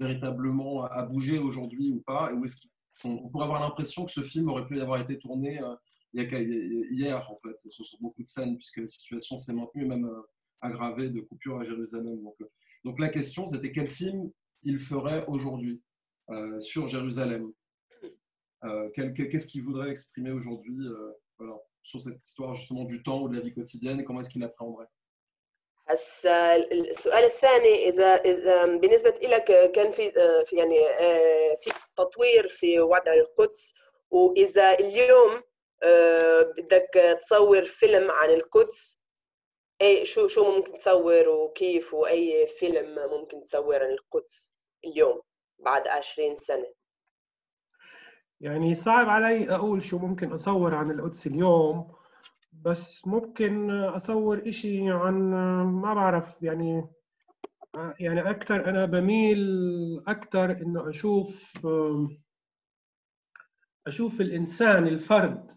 [SPEAKER 2] véritablement bougé aujourd'hui ou pas? Ou est-ce qu'on pourrait avoir l'impression que ce film aurait pu y avoir été tourné hier, en fait, sur beaucoup de scènes, puisque la situation s'est maintenue et même aggravée de coupures à Jérusalem. Donc la question, c'était quel film il ferait aujourd'hui sur Jérusalem? Qu'est-ce qu'il voudrait exprimer aujourd'hui voilà, sur cette histoire justement du temps ou de la vie quotidienne et comment est-ce qu'il l'appréhenderait?
[SPEAKER 5] السؤال الثاني إذا بالنسبة لك كان في يعني في تطوير في وضع القدس، وإذا اليوم بدك تصور فيلم عن القدس، أي شو ممكن تصور وكيف، وأي فيلم ممكن تصور عن القدس اليوم بعد 20 سنة؟
[SPEAKER 3] يعني صعب علي أقول شو ممكن أصور عن القدس اليوم، بس ممكن أصور إشي عن ما بعرف يعني يعني أكثر أنا بميل أكثر إنه أشوف الإنسان الفرد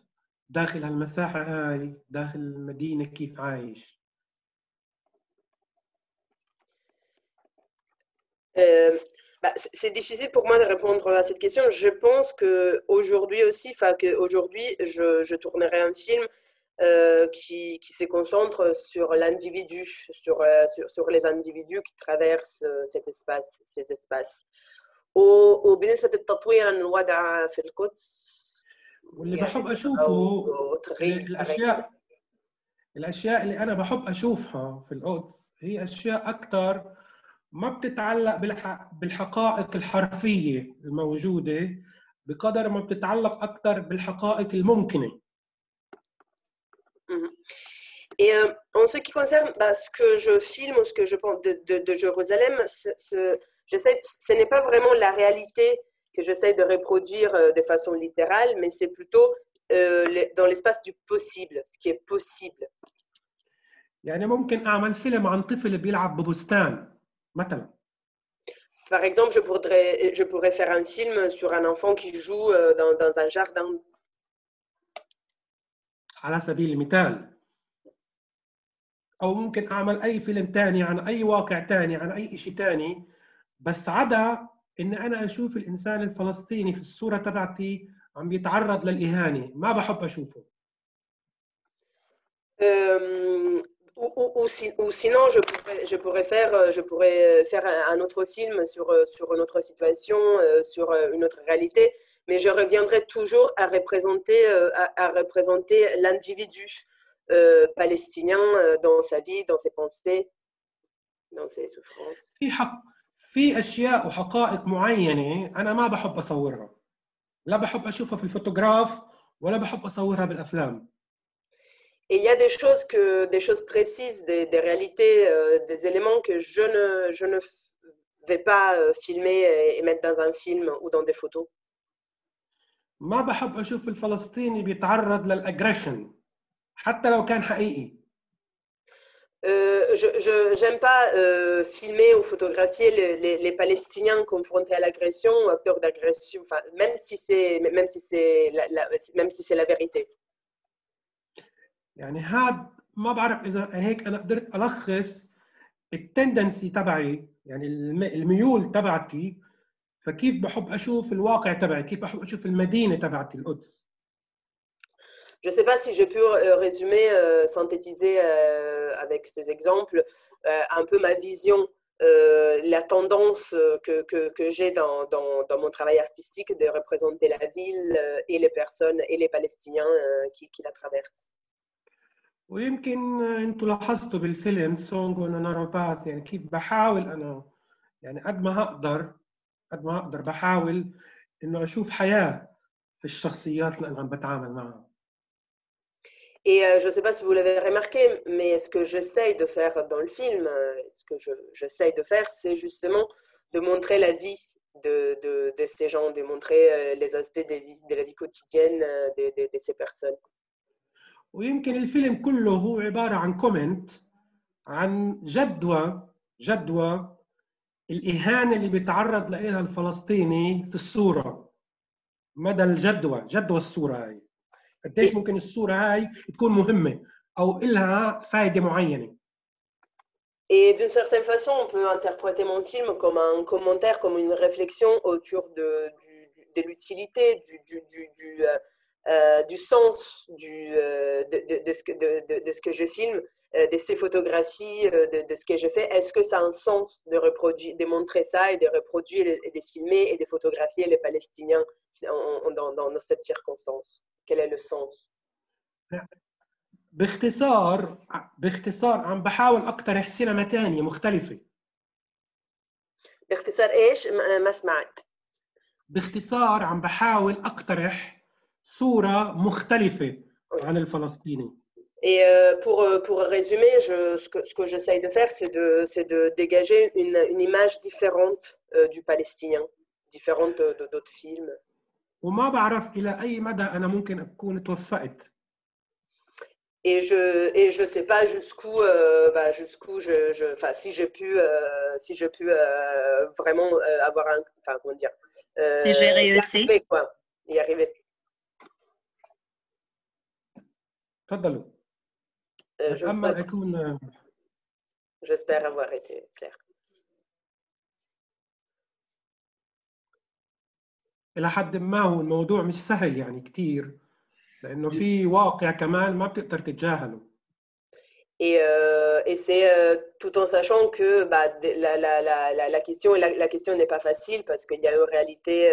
[SPEAKER 3] داخل هالمساحة هاي داخل المدينة كيف عايش.
[SPEAKER 5] C'est difficile pour moi de répondre à cette question. Je pense qu'aujourd'hui aussi, qu'aujourd'hui, je tournerai un film qui se concentre sur l'individu, sur les individus qui traversent ces espaces. وبالنسبة للتطوير الوضع في القدس
[SPEAKER 3] واللي بحب أشوفه الأشياء اللي أنا بحب أشوفها في القدس هي أشياء أكثر ما بتتعلق بالحقائق الحرفية الموجودة بقدر ما بتتعلق أكثر بالحقائق الممكنة.
[SPEAKER 5] Et en ce qui concerne ce que je filme ou ce que je pense de Jérusalem, ce n'est pas vraiment la réalité que j'essaie de reproduire de façon littérale, mais c'est plutôt dans l'espace du possible, ce qui est possible.
[SPEAKER 3] يعني ممكن أعمل فيلم عن طفل بيلعب ببستان مثلا.
[SPEAKER 5] Par exemple, je pourrais faire un film sur un enfant qui joue dans un jardin.
[SPEAKER 3] على سبيل المثال. أو ممكن أعمل أي فيلم تاني عن أي واقع تاني عن أي شيء تاني بس عدا إن أنا أشوف الإنسان الفلسطيني في الصورة تبعتي عم بيتعرض للإهانة ما بحب أشوفه.
[SPEAKER 5] Ou sinon, je pourrais faire un autre film sur une autre situation, sur une autre réalité, mais je reviendrai toujours à représenter l'individu palestinien dans sa vie, dans ses pensées, dans ses souffrances.
[SPEAKER 3] في أشياء وحقائق معينة أنا ما بحب أصورها. لا بحب أشوفها في الفوتوغراف ولا بحب أصورها بالأفلام.
[SPEAKER 5] Et il y a des choses précises, des réalités, des éléments que je ne vais pas filmer et mettre dans un film ou dans des photos.
[SPEAKER 3] ما بحب أشوف الفلسطيني بيتعرض للأجريشن حتى لو كان حقيقي.
[SPEAKER 5] J'aime pas filmer ou photographier les Palestiniens confrontés à l'agression ou acteurs d'agression, même si c'est la vérité.
[SPEAKER 3] يعني هاد ما بعرف إذا هيك أنا قدرت ألخص التندنسي تبعي يعني الميول تبعتي فكيف بحب أشوف الواقع تبعي كيف بحب أشوف المدينة تبعتي القدس.
[SPEAKER 5] Je ne sais pas si je peux résumer, synthétiser avec ces exemples un peu ma vision, la tendance que j'ai dans mon travail artistique de représenter la ville et les personnes et les Palestiniens qui la traversent.
[SPEAKER 3] ويمكن انتم لاحظتوا بالفيلم سونغ وناناروباث يعني كيف بحاول انا يعني قد ما اقدر بحاول انه اشوف حياه في الشخصيات اللي انا عم بتعامل معها.
[SPEAKER 5] Et je ne sais pas si vous l'avez remarqué, mais ce que j'essaye de faire dans le film, ce que j'essaye de faire, c'est justement de montrer la vie de ces gens, de montrer les aspects de la vie quotidienne de ces personnes.
[SPEAKER 3] ويمكن الفيلم كله هو عبارة عن كومنت عن جدوى الإهانة اللي بيتعرض لها الفلسطيني في الصورة. مدى جدوى الصورة هاي. قديش ممكن الصورة هاي تكون مهمة أو إلها فائدة معينة.
[SPEAKER 5] Et d'une certaine façon, on peut interpréter mon film comme un commentaire, comme une réflexion autour de l'utilité, du sens de ce que je filme, de ces photographies, de ce que je fais. Est-ce que ça a un sens de montrer ça et de reproduire et de filmer et de photographier les Palestiniens dans cette circonstance? Quel est le sens?
[SPEAKER 3] باختصار عم بحاول اقترح سينما ثانيه مختلفه.
[SPEAKER 5] باختصار ايش؟ ما سمعت.
[SPEAKER 3] باختصار عم بحاول اقترح صوره مختلفه عن الفلسطيني.
[SPEAKER 5] Et pour résumer, ce que j'essaye de faire, c'est de dégager une image différente du Palestinien, différente d'autres films.
[SPEAKER 3] وما بعرف الى اي مدى انا ممكن اكون توفقت.
[SPEAKER 5] et je sais pas jusqu'où si j'ai pu vraiment avoir comment dire,
[SPEAKER 1] Si j'ai
[SPEAKER 5] y
[SPEAKER 1] réussi.
[SPEAKER 5] arriver, quoi, y arriver.
[SPEAKER 3] تفضلوا. أتأمل أكون
[SPEAKER 5] J'espère avoir été claire.
[SPEAKER 3] إلى حد ما هو الموضوع مش سهل يعني كتير، لأنه في واقع كمان ما بتقدر تتجاهله.
[SPEAKER 5] Et c'est tout en sachant que la question n'est pas facile parce qu'il y a une réalité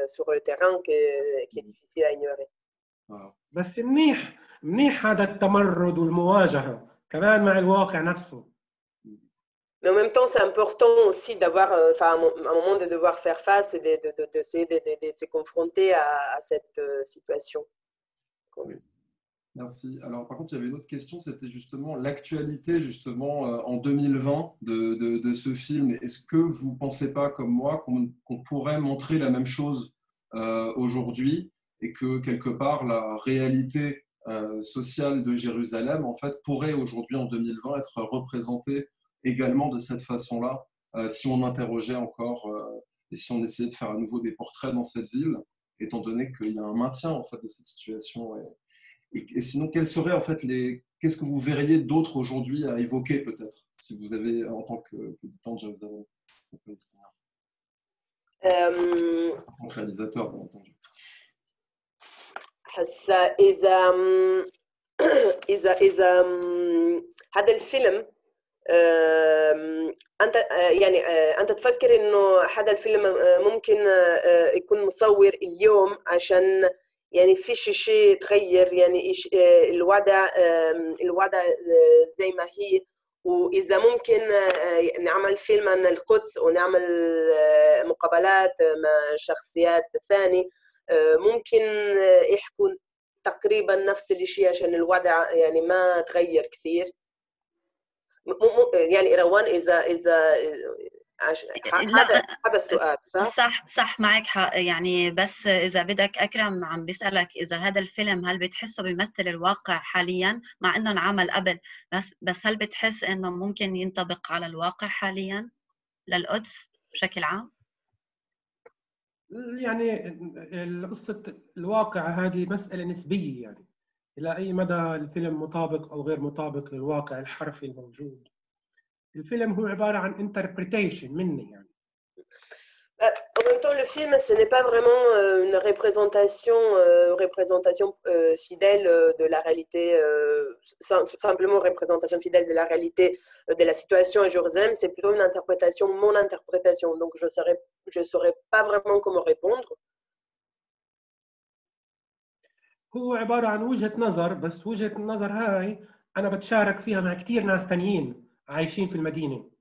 [SPEAKER 5] sur le terrain qui est difficile à ignorer.
[SPEAKER 3] بس منيح هذا التمرد والمواجهة كمان مع الواقع نفسه.
[SPEAKER 5] Mais en même temps, c'est important aussi d'avoir, à un moment de devoir faire face et d'essayer de se confronter à cette situation.
[SPEAKER 2] Oui. Merci. Alors, par contre, il y avait une autre question, c'était justement l'actualité, justement, en 2020 de ce film. Est-ce que vous ne pensez pas, comme moi, qu'on pourrait montrer la même chose aujourd'hui et que, quelque part, la réalité sociale de Jérusalem, en fait, pourrait aujourd'hui, en 2020, être représentée également de cette façon-là, si on interrogeait encore et si on essayait de faire à nouveau des portraits dans cette ville, étant donné qu'il y a un maintien, en fait, de cette situation. Et sinon, quels seraient en fait qu'est-ce que vous verriez d'autre aujourd'hui à évoquer peut-être, si vous avez en tant qu'habitant de Jérusalem, palestinien, en tant que réalisateur, bien entendu.
[SPEAKER 5] إذا هذا الفيلم أنت تفكر إنه هذا الفيلم ممكن يكون مصور اليوم عشان يعني فيش شيء تغير، يعني الوضع زي ما هي، وإذا ممكن نعمل فيلم عن القدس ونعمل مقابلات مع شخصيات ثانية ممكن يحكوا تقريبا نفس الشيء عشان الوضع يعني ما تغير كثير. يعني روان إذا هذا السؤال
[SPEAKER 1] صح معك حق. يعني بس إذا بدك أكرم عم بيسألك إذا هذا الفيلم هل بتحسه بيمثل الواقع حاليا، مع إنه انعمل قبل، بس هل بتحس إنه ممكن ينطبق على الواقع حاليا للقدس بشكل عام؟
[SPEAKER 3] يعني قصة الواقع هذه مسألة نسبية، يعني إلى أي مدى الفيلم مطابق أو غير مطابق للواقع الحرفي الموجود. الفيلم هو عبارة عن interpretation مني يعني.
[SPEAKER 5] En même temps, le film, ce n'est pas vraiment une représentation fidèle de la réalité, simplement représentation fidèle de la réalité de la situation à Jérusalem. C'est plutôt une interprétation, mon interprétation. Donc, je saurais pas vraiment comment répondre.
[SPEAKER 3] هو عبارة عن وجهة نظر، بس وجهة النظر هاي أنا بتشارك فيها مع كتير ناس تانيين عايشين في المدينة.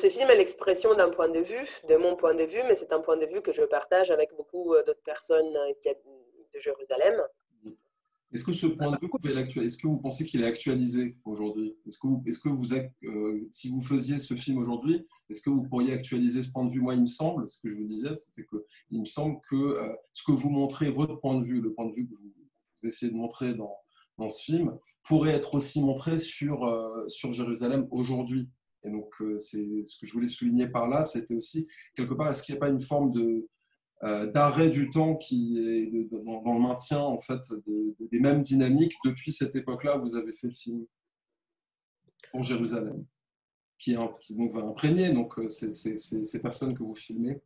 [SPEAKER 5] Ce film est l'expression d'un point de vue, de mon point de vue, mais c'est un point de vue que je partage avec beaucoup d'autres personnes de Jérusalem.
[SPEAKER 2] Est-ce que ce point de vue, est-ce que vous pensez qu'il est actualisé aujourd'hui? Est-ce que vous êtes, si vous faisiez ce film aujourd'hui, est-ce que vous pourriez actualiser ce point de vue? Moi, il me semble, ce que je vous disais, c'était que il me semble que ce que vous montrez, votre point de vue, le point de vue que vous essayez de montrer dans ce film, pourrait être aussi montré sur Jérusalem aujourd'hui. Et donc, c'est ce que je voulais souligner par là, c'était aussi, quelque part, est-ce qu'il n'y a pas une forme d'arrêt du temps qui est dans le maintien en fait, des mêmes dynamiques depuis cette époque-là où vous avez fait le film pour Jérusalem, qui donc va imprégner donc, ces personnes que vous filmez.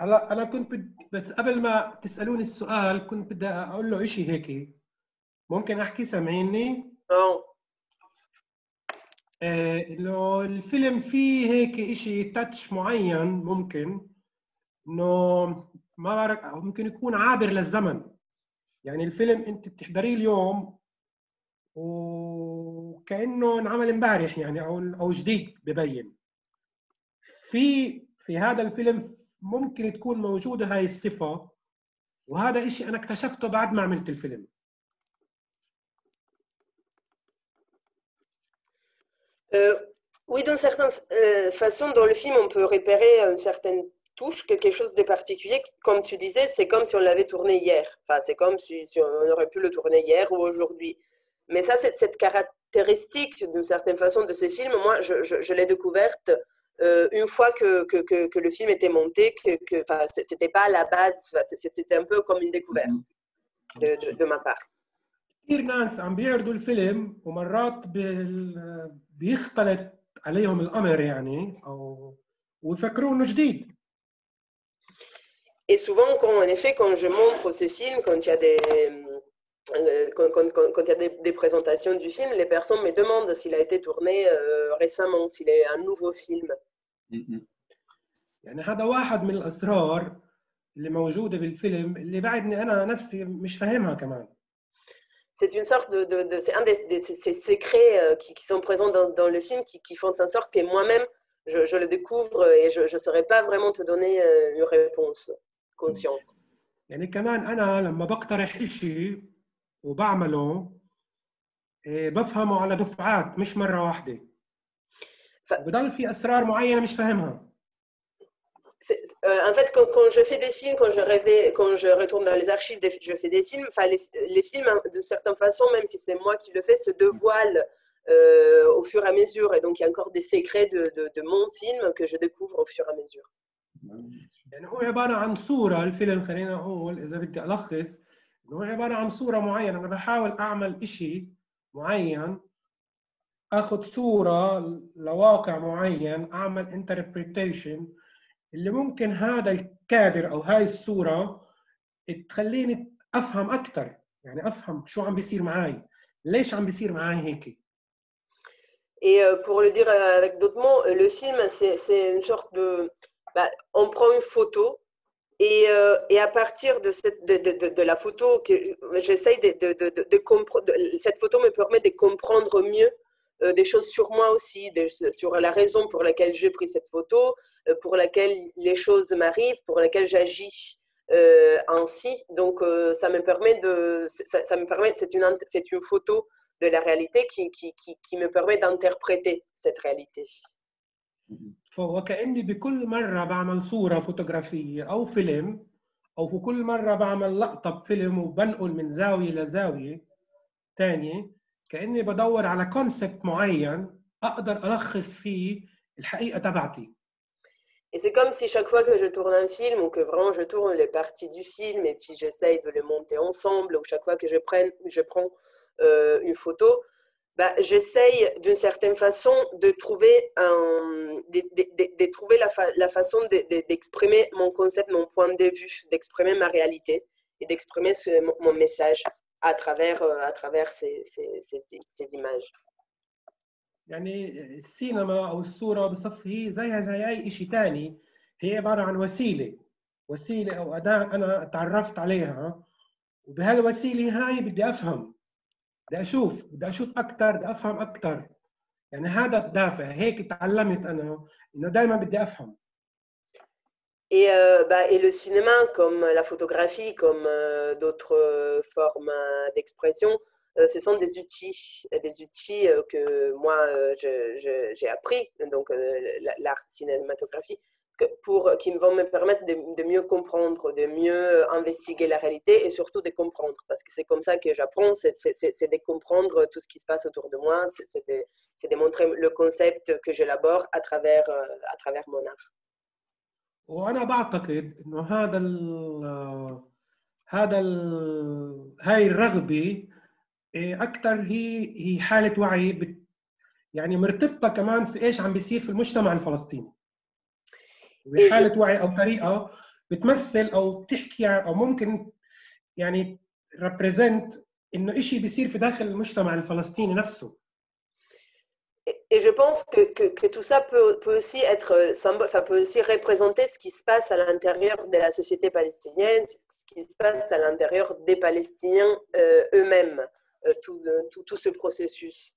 [SPEAKER 3] أنا كنت بس قبل ما تسألوني السؤال كنت بدي أقول له إشي هيك، ممكن أحكي؟ سامعيني؟ إنه الفيلم فيه هيك إشي تاتش معين، ممكن إنه ما بعرف، ممكن يكون عابر للزمن. يعني الفيلم أنت بتحضريه اليوم وكأنه انعمل امبارح يعني أو جديد ببين. في هذا الفيلم ممكن تكون موجودة هاي الصفة، وهذا إشي أنا اكتشفته بعد ما عملت الفيلم.
[SPEAKER 5] Oui, d'une certaine façon, dans le film, on peut repérer une certaine touche, quelque chose de particulier. Comme tu disais, c'est comme si on l'avait tourné hier. Enfin, c'est comme si on aurait pu le tourner hier ou aujourd'hui. Mais ça, cette caractéristique, d'une certaine façon, de ces films, moi, je l'ai découverte une fois que le film était monté, c'était pas à la base, c'était un peu comme une découverte de ma part.
[SPEAKER 3] كثير ناس عم بيعرضوا الفيلم ومرات بيختلط عليهم الأمر يعني أو ويفكروا إنه جديد.
[SPEAKER 5] Et souvent, en effet, quand je montre ces films, quand il y a quand il y a des présentations du film, les personnes me demandent s'il a été tourné récemment, s'il est un nouveau film.
[SPEAKER 3] يعني هذا واحد من الأسرار اللي موجودة بالفيلم اللي بعدني أنا نفسي مش فاهمها كمان.
[SPEAKER 5] C'est une sorte c'est un de ces secrets qui sont présents dans le film qui font en sorte que moi-même, je le découvre et je ne saurais pas vraiment te donner une réponse consciente.
[SPEAKER 3] يعني كمان أنا لما بقترح شيء وبعمله بفهمه على دفعات مش مرة واحدة. بضل في أسرار معينة مش فاهمها.
[SPEAKER 5] En fait, quand je fais des films, quand je retourne dans les archives, je fais des films, les films, de certaine façon, même si c'est moi qui le fais, se dévoilent au fur et à mesure. Et donc, il y a encore des secrets de mon film que je découvre au fur et à mesure.
[SPEAKER 3] يعني هو عبارة عن صورة الفيلم خلينا نقول إذا بدي ألخص إنه هو عبارة عن صورة معينة أنا بحاول أعمل إشي معين أخذ صورة لواقع معين أعمل interpretation اللي ممكن هذا الكادر أو هاي الصورة تخليني أفهم أكثر يعني أفهم شو عم بيصير معي ليش عم بيصير معي هيك.
[SPEAKER 5] Et pour le dire avec d'autres mots, le film, c'est une sorte de... on prend une photo et à partir de la photo, j'essaye de comprendre... Cette photo me permet de comprendre mieux des choses sur moi aussi, sur la raison pour laquelle j'ai pris cette photo, pour laquelle les choses m'arrivent, pour laquelle j'agis ainsi. Donc, ça me permet c'est une photo de la réalité qui me permet d'interpréter cette réalité.
[SPEAKER 3] فهو كأني بكل مرة بعمل صورة فوتوغرافية أو فيلم أو في كل مرة بعمل لقطة بفيلم وبنقل من زاوية لزاوية تانية كأني بدور على كونسبت معين أقدر ألخص فيه الحقيقة تبعتي.
[SPEAKER 5] Et c'est comme si chaque fois que je tourne un film ou que vraiment je tourne les parties du film et puis j'essaye de les monter ensemble ou chaque fois que je prends une photo, j'essaye d'une certaine façon de trouver, la façon d'exprimer mon concept, mon point de vue, d'exprimer ma réalité et d'exprimer mon message à travers ces images.
[SPEAKER 3] يعني السينما أو الصورة بصفي زيها زي أي شيء تاني هي عبارة عن وسيلة أو أداة أنا تعرفت عليها وبهالوسيلة هاي بدي أفهم بدي أشوف أكثر بدي أفهم أكثر يعني هذا الدافع هيك تعلمت أنا إنه دائما بدي أفهم.
[SPEAKER 5] Et le cinéma, comme la photographie, comme d'autres formes d'expression, ce sont des outils que moi j'ai appris, donc l'art cinématographique, qui vont me permettre de mieux comprendre, de mieux investiguer la réalité et surtout de comprendre, parce que c'est comme ça que j'apprends, c'est de comprendre tout ce qui se passe autour de moi, c'est de montrer le concept que j'élabore à travers mon art.
[SPEAKER 3] وأنا بعتقد إنه هاي الرغبة أكثر هي حالة وعي يعني مرتبطة كمان في إيش عم بيصير في المجتمع الفلسطيني. حالة وعي أو طريقة بتمثل أو بتحكي أو ممكن يعني represent إنه إشي بيصير في داخل المجتمع الفلسطيني نفسه.
[SPEAKER 5] Et je pense que tout ça peut aussi être symbole, peut aussi représenter ce qui se passe à l'intérieur de la société palestinienne, ce qui se passe à l'intérieur des Palestiniens eux-mêmes, tout ce processus.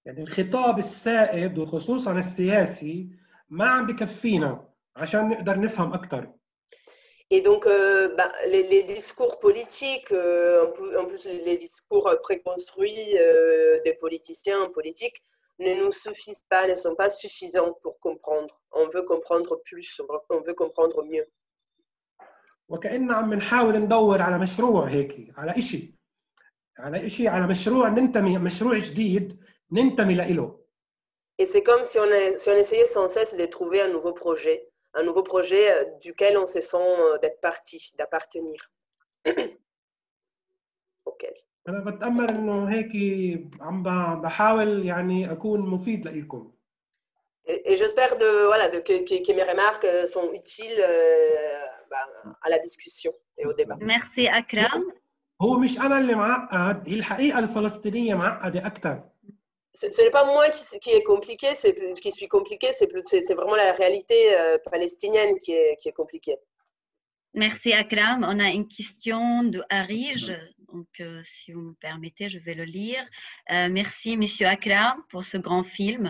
[SPEAKER 3] يعني الخطاب السائد وخصوصا السياسي ما عم بكفينا عشان نقدر نفهم أكثر.
[SPEAKER 5] Et donc, les discours politiques, en plus les discours préconstruits des politiciens politiques, ne nous suffisent pas, ne sont pas suffisants pour comprendre. On veut comprendre plus, on veut comprendre mieux.
[SPEAKER 3] وكأن عم نحاول ندور على مشروع هيك، على مشروع ننتمي، مشروع جديد ننتمي له.
[SPEAKER 5] Et c'est comme si on essayait sans cesse de trouver un nouveau projet duquel on se sent d'être parti, d'appartenir. auquel.
[SPEAKER 3] أنا بتأمل إنه هيك عم بحاول يعني أكون مفيد لإلكم.
[SPEAKER 5] Et j'espère que mes remarques sont utiles à la discussion et au débat.
[SPEAKER 1] Merci Akram.
[SPEAKER 3] هو مش أنا اللي معقد، هي الحقيقة الفلسطينية معقدة أكثر.
[SPEAKER 5] Ce n'est pas moi qui est compliqué, qui suis compliqué, c'est vraiment la réalité palestinienne qui est compliquée.
[SPEAKER 1] Merci Akram. On a une question de Arij. Donc, si vous me permettez, je vais le lire. Merci, Monsieur Akram, pour ce grand film.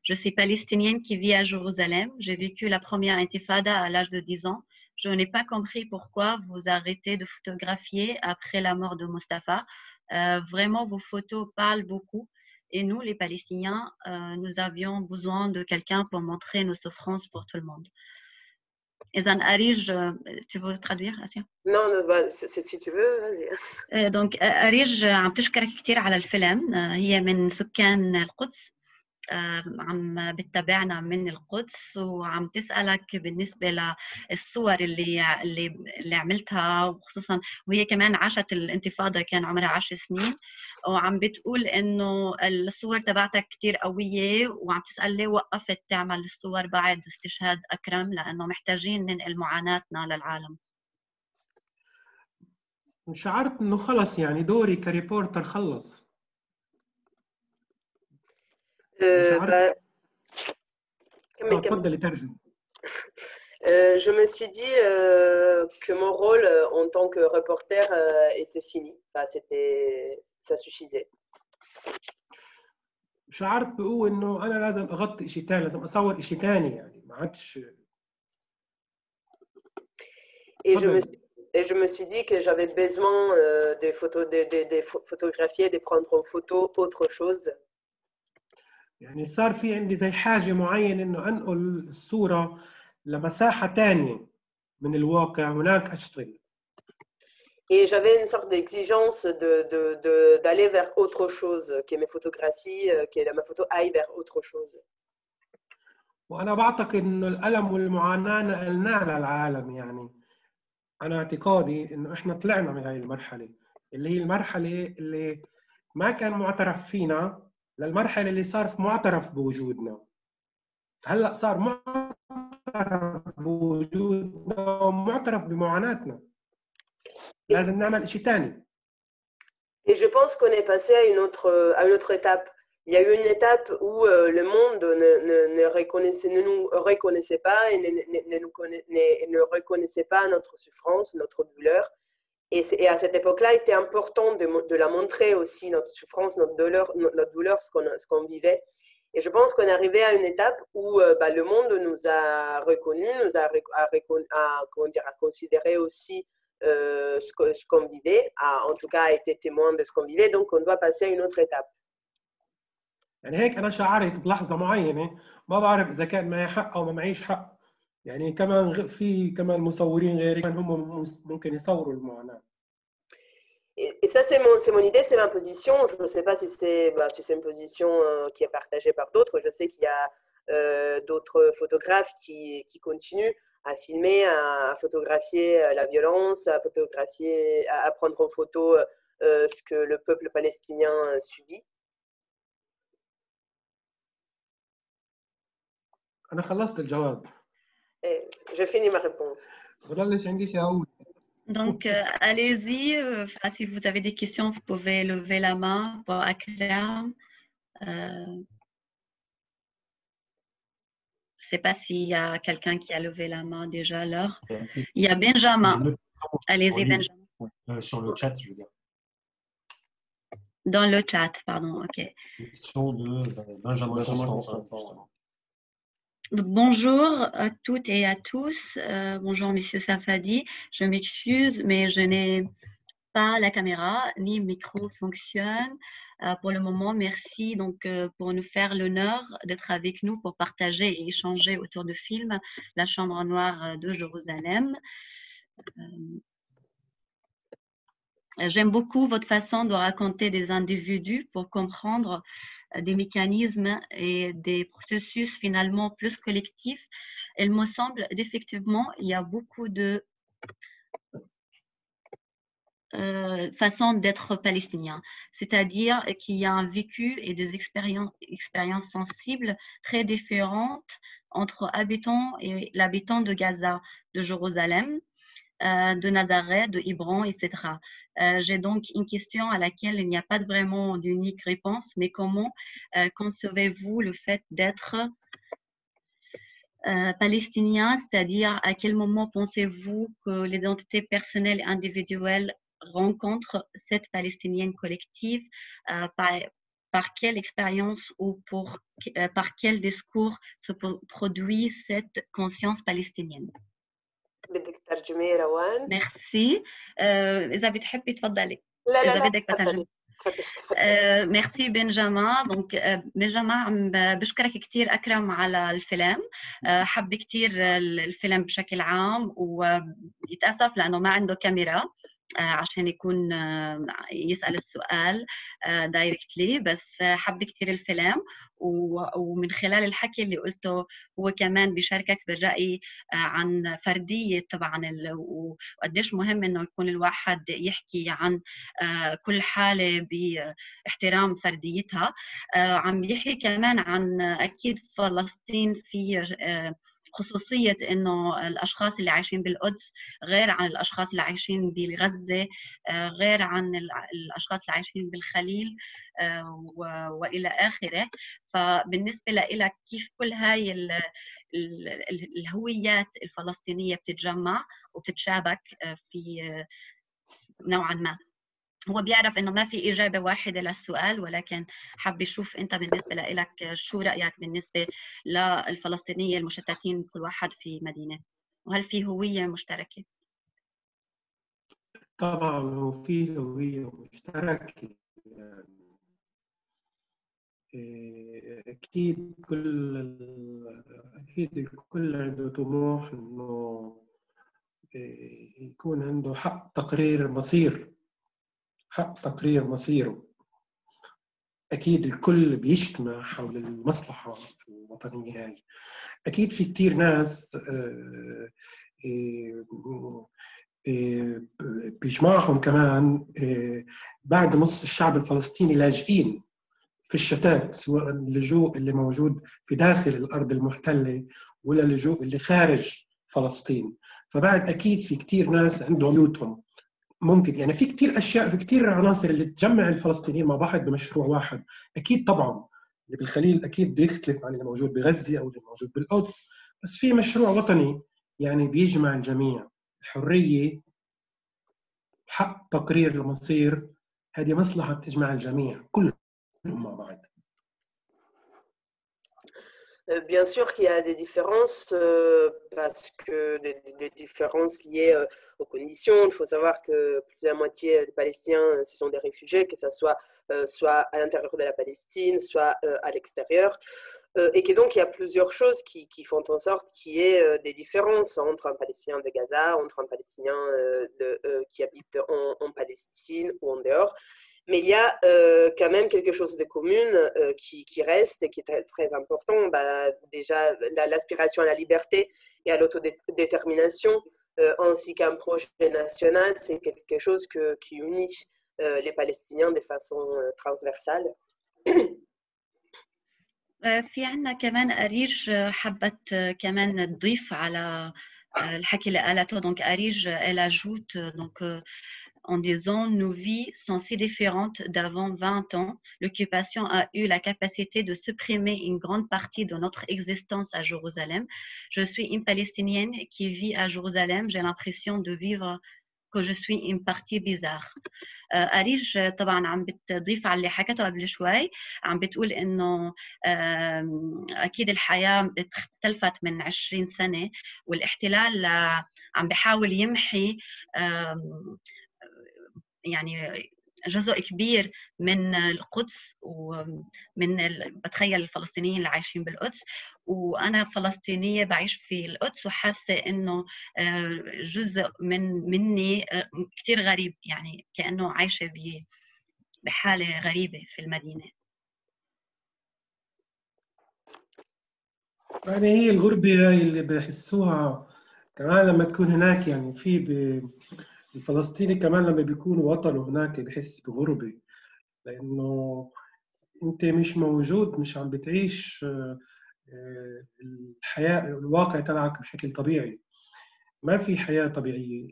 [SPEAKER 1] Je suis palestinienne qui vit à Jérusalem. J'ai vécu la première intifada à l'âge de 10 ans. Je n'ai pas compris pourquoi vous arrêtez de photographier après la mort de Mustapha. Vraiment, vos photos parlent beaucoup. Et nous, les Palestiniens, nous avions besoin de quelqu'un pour montrer nos souffrances pour tout le monde. إذن أريج, tu veux traduire Asia?
[SPEAKER 5] Non, si tu veux, vas-y.
[SPEAKER 1] Donc أريج عم تشكرك كثير على الفيلم. هي من سكان القدس، عم بتتابعنا من القدس، وعم تسألك بالنسبة للصور اللي عملتها، وخصوصا وهي كمان عاشت الانتفاضة كان عمرها 10 سنين، وعم بتقول إنه الصور تبعتك كتير قوية، وعم تسأل ليه وقفت تعمل الصور بعد استشهاد أكرم، لأنه محتاجين ننقل معاناتنا للعالم.
[SPEAKER 3] شعرت إنه خلص يعني دوري كريبورتر خلص.
[SPEAKER 5] Je me suis dit que mon rôle en tant que reporter était fini. Enfin, ça suffisait.
[SPEAKER 3] شعرت بقوة إنه أنا لازم أغطي شيء ثاني، لازم أصور شيء ثاني، يعني ما عادش.
[SPEAKER 5] Et je me suis dit que j'avais besoin de photographier, de prendre en photo autre chose.
[SPEAKER 3] يعني صار في عندي زي حاجة معينة إنه أنقل الصورة لمساحة تانية من الواقع، هناك أشتغل.
[SPEAKER 5] Et j'avais une sorte d'exigence d'aller vers autre chose, que mes photographies, que ma photo aille vers autre chose.
[SPEAKER 3] وأنا بعتقد إنه الألم والمعاناة نقلناها للعالم. يعني أنا اعتقادي إنه إحنا طلعنا من هاي المرحلة، اللي هي المرحلة اللي ما كان معترف فينا، للمرحلة اللي صار معترف بوجودنا. هلأ صار معترف بوجودنا ومعترف بمعاناتنا. لازم نعمل شيء ثاني.
[SPEAKER 5] Et je pense qu'on est passé à une autre étape. Il y a eu une étape où le monde ne nous reconnaissait pas et ne reconnaissait pas notre souffrance, notre douleur. Et à cette époque-là, il était important de la montrer aussi, notre souffrance, notre douleur, ce qu'on vivait. Et je pense qu'on est arrivé à une étape où le monde nous a reconnus, nous a considéré aussi ce qu'on vivait, en tout cas a été témoin de ce qu'on vivait, donc on doit passer à une autre étape.
[SPEAKER 3] يعني هيك أنا شعرت بلحظة معينة، ما بعرف إذا كان معي حق أو ما معيش حق. يعني كمان في كمان مصورين غيري كمان هم ممكن يصوروا المعاناة.
[SPEAKER 5] Et ça, c'est mon idée, c'est ma position. Je ne sais pas si c'est une position qui est partagée par d'autres. Je sais qu'il y a d'autres photographes qui continuent à filmer, à photographier la violence, à prendre en photo ce que le peuple palestinien subit.
[SPEAKER 3] أنا خلصت الجواب.
[SPEAKER 5] J'ai fini ma réponse.
[SPEAKER 3] بضلش عندي شيء أقول.
[SPEAKER 1] Donc, allez-y. Si vous avez des questions, vous pouvez lever la main pour Akram. Je ne sais pas s'il y a quelqu'un qui a levé la main déjà alors. Il y a Benjamin. Allez-y, Benjamin.
[SPEAKER 6] Sur le chat, je veux dire.
[SPEAKER 1] Dans le chat, pardon. OK.
[SPEAKER 6] Question de Benjamin Constant, justement.
[SPEAKER 1] Bonjour à toutes et à tous. Bonjour, Monsieur Safadi. Je m'excuse, mais je n'ai pas la caméra ni le micro fonctionne pour le moment. Merci donc pour nous faire l'honneur d'être avec nous pour partager et échanger autour du film La Chambre Noire de Jérusalem. J'aime beaucoup votre façon de raconter des individus pour comprendre des mécanismes et des processus finalement plus collectifs. Il me semble d'effectivement, il y a beaucoup de façon d'être palestinien, c'est-à-dire qu'il y a un vécu et des expériences sensibles très différentes entre habitants et l'habitant de Gaza, de Jérusalem, de Nazareth, de Hébron, etc. J'ai donc une question à laquelle il n'y a pas vraiment d'unique réponse, mais comment concevez-vous le fait d'être palestinien, c'est-à-dire à quel moment pensez-vous que l'identité personnelle et individuelle rencontre cette palestinienne collective, par quelle expérience ou par quel discours se produit cette conscience palestinienne?
[SPEAKER 5] بدك ترجمي روان؟
[SPEAKER 1] ميرسي. إذا بتحبي تفضلي.
[SPEAKER 5] لا
[SPEAKER 1] إذا
[SPEAKER 5] لا لا
[SPEAKER 1] بدك بترجم.
[SPEAKER 5] تفضلي.
[SPEAKER 1] ميرسي بنجاما. دونك بنجاما بشكرك كثير أكرم على الفيلم. حب كثير الفيلم بشكل عام ويتأسف لأنه ما عنده كاميرا عشان يكون يسأل السؤال دايركتلي، بس حب كتير الفيلم ومن خلال الحكي اللي قلته هو كمان بيشاركك بالرأي عن فردية طبعا وقديش مهم انه يكون الواحد يحكي عن كل حالة باحترام فرديتها. عم يحكي كمان عن اكيد فلسطين في خصوصية إنه الأشخاص اللي عايشين بالقدس غير عن الأشخاص اللي عايشين بغزة، غير عن الأشخاص اللي عايشين بالخليل وإلى آخره. فبالنسبة لك كيف كل هاي الهويات الفلسطينية بتتجمع وبتتشابك في نوعا ما؟ هو بيعرف إنه ما في إجابة واحدة للسؤال، ولكن حاب يشوف أنت بالنسبة لك شو رأيك بالنسبة للفلسطينية المشتتين كل واحد في مدينة، وهل في هوية مشتركة؟
[SPEAKER 3] طبعا في هوية مشتركة، أكيد الكل عنده طموح إنه يكون عنده حق تقرير مصيره. أكيد الكل بيجتمع حول المصلحة الوطنية هاي. أكيد في كتير ناس بيجمعهم كمان بعد نص الشعب الفلسطيني لاجئين في الشتات، سواء اللجوء اللي موجود في داخل الأرض المحتلة ولا اللجوء اللي خارج فلسطين. فبعد أكيد في كتير ناس عندهم بيوتهم، ممكن يعني في كتير أشياء، في كتير عناصر اللي تجمع الفلسطينيين مع بعض بمشروع واحد. أكيد طبعا اللي بالخليل أكيد بيختلف عن اللي موجود بغزة أو اللي موجود بالقدس، بس في مشروع وطني يعني بيجمع الجميع. الحرية، حق تقرير المصير، هذه مصلحة بتجمع الجميع كلهم مع بعض.
[SPEAKER 5] Bien sûr qu'il y a des différences, parce que des différences liées aux conditions. Il faut savoir que plus de la moitié des Palestiniens, ce sont des réfugiés, que ce soit à l'intérieur de la Palestine, soit à l'extérieur. Et que donc il y a plusieurs choses qui font en sorte qu'il y ait des différences entre un Palestinien de Gaza, entre un Palestinien qui habite en Palestine ou en dehors. Mais il y a quand même quelque chose de commun qui reste et qui est très, très important. Déjà, l'aspiration à la liberté et à l'autodétermination, ainsi qu'un projet national, c'est quelque chose qui unit les Palestiniens de façon transversale.
[SPEAKER 1] في عنا كمان أريج حبت كمان تضيف على الحكي اللي قالته. دونك أريج elle ajoute donc en disant nos vies sont si différentes d'avant 20 ans. L'occupation a eu la capacité de supprimer une grande partie de notre existence à Jérusalem. Je suis une Palestinienne qui vit à Jérusalem. J'ai l'impression de vivre que je suis une partie bizarre. أريج طبعا عم بتضيف على اللي حكته قبل شوي، عم بتقول إنه أكيد الحياة اختلفت من 20 سنة، والاحتلال عم بحاول يمحي يعني جزء كبير من القدس ومن بتخيل الفلسطينيين اللي عايشين بالقدس، وأنا فلسطينية بعيش في القدس وحاسة إنه جزء مني كتير غريب، يعني كأنه عايشة بحالة غريبة في المدينة.
[SPEAKER 3] يعني هي الغربة هاي اللي بحسوها كمان لما تكون هناك، يعني الفلسطيني كمان لما بيكون وطنه هناك بحس بغربة، لأنه أنت مش موجود، مش عم بتعيش الحياة الواقع تبعك بشكل طبيعي. ما في حياة طبيعية.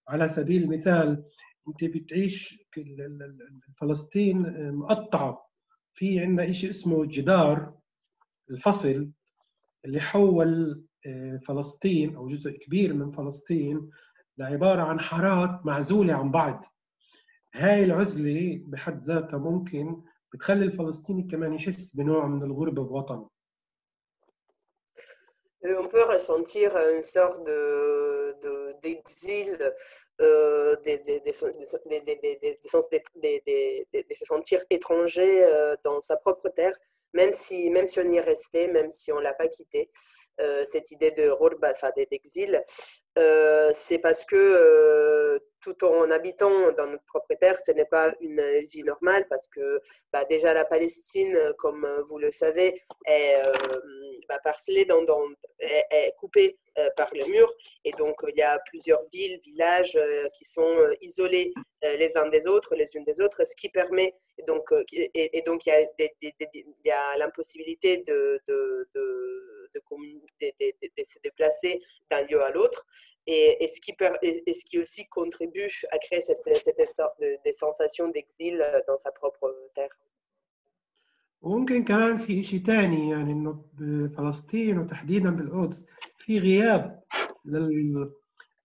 [SPEAKER 3] على سبيل المثال أنت بتعيش فلسطين مقطعة، في عندنا إشي اسمه جدار الفصل اللي حول فلسطين أو جزء كبير من فلسطين لعبارة عن حارات معزولة عن بعض. هاي العزلة بحد ذاتها ممكن بتخلي الفلسطيني كمان يحس بنوع من الغربة بوطنه.
[SPEAKER 5] On peut ressentir une sorte d'exil, de se sentir étranger dans sa propre terre, même si on y est resté, même si on ne l'a pas quitté. Cette idée de ghurba, enfin d'exil, c'est parce que tout en habitant dans notre propre terre, ce n'est pas une vie normale, parce que déjà la Palestine, comme vous le savez, est parcelée, est coupée par le mur, et donc il y a plusieurs villes, villages qui sont isolés les uns des autres, les unes des autres, ce qui permet, donc il y a l'impossibilité de se déplacer d'un lieu à l'autre, et ce qui aussi contribue à créer cette sorte de sensation d'exil dans sa propre terre.
[SPEAKER 3] وممكن كمان في شيء تاني، يعني إنه بفلسطين وتحديدا بالقدس في غياب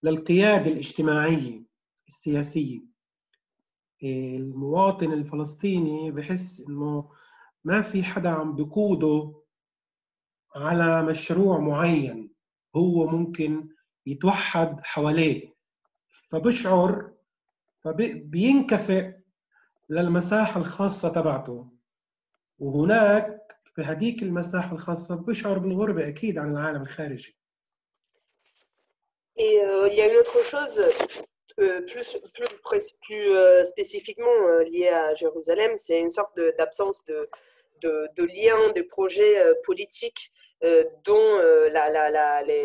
[SPEAKER 3] للقيادة الاجتماعية السياسية. المواطن الفلسطيني بحس إنه ما في حدا عم بقوده على مشروع معين هو ممكن يتوحد حواليه، فبشعر فبينكفئ للمساحة الخاصة تبعته، وهناك في هذيك المساحة الخاصة بشعر بالغربة أكيد عن العالم الخارجي.
[SPEAKER 5] Et il y a une autre chose plus spécifiquement liée à Jérusalem, c'est une sorte d'absence de lien, de projet politique dont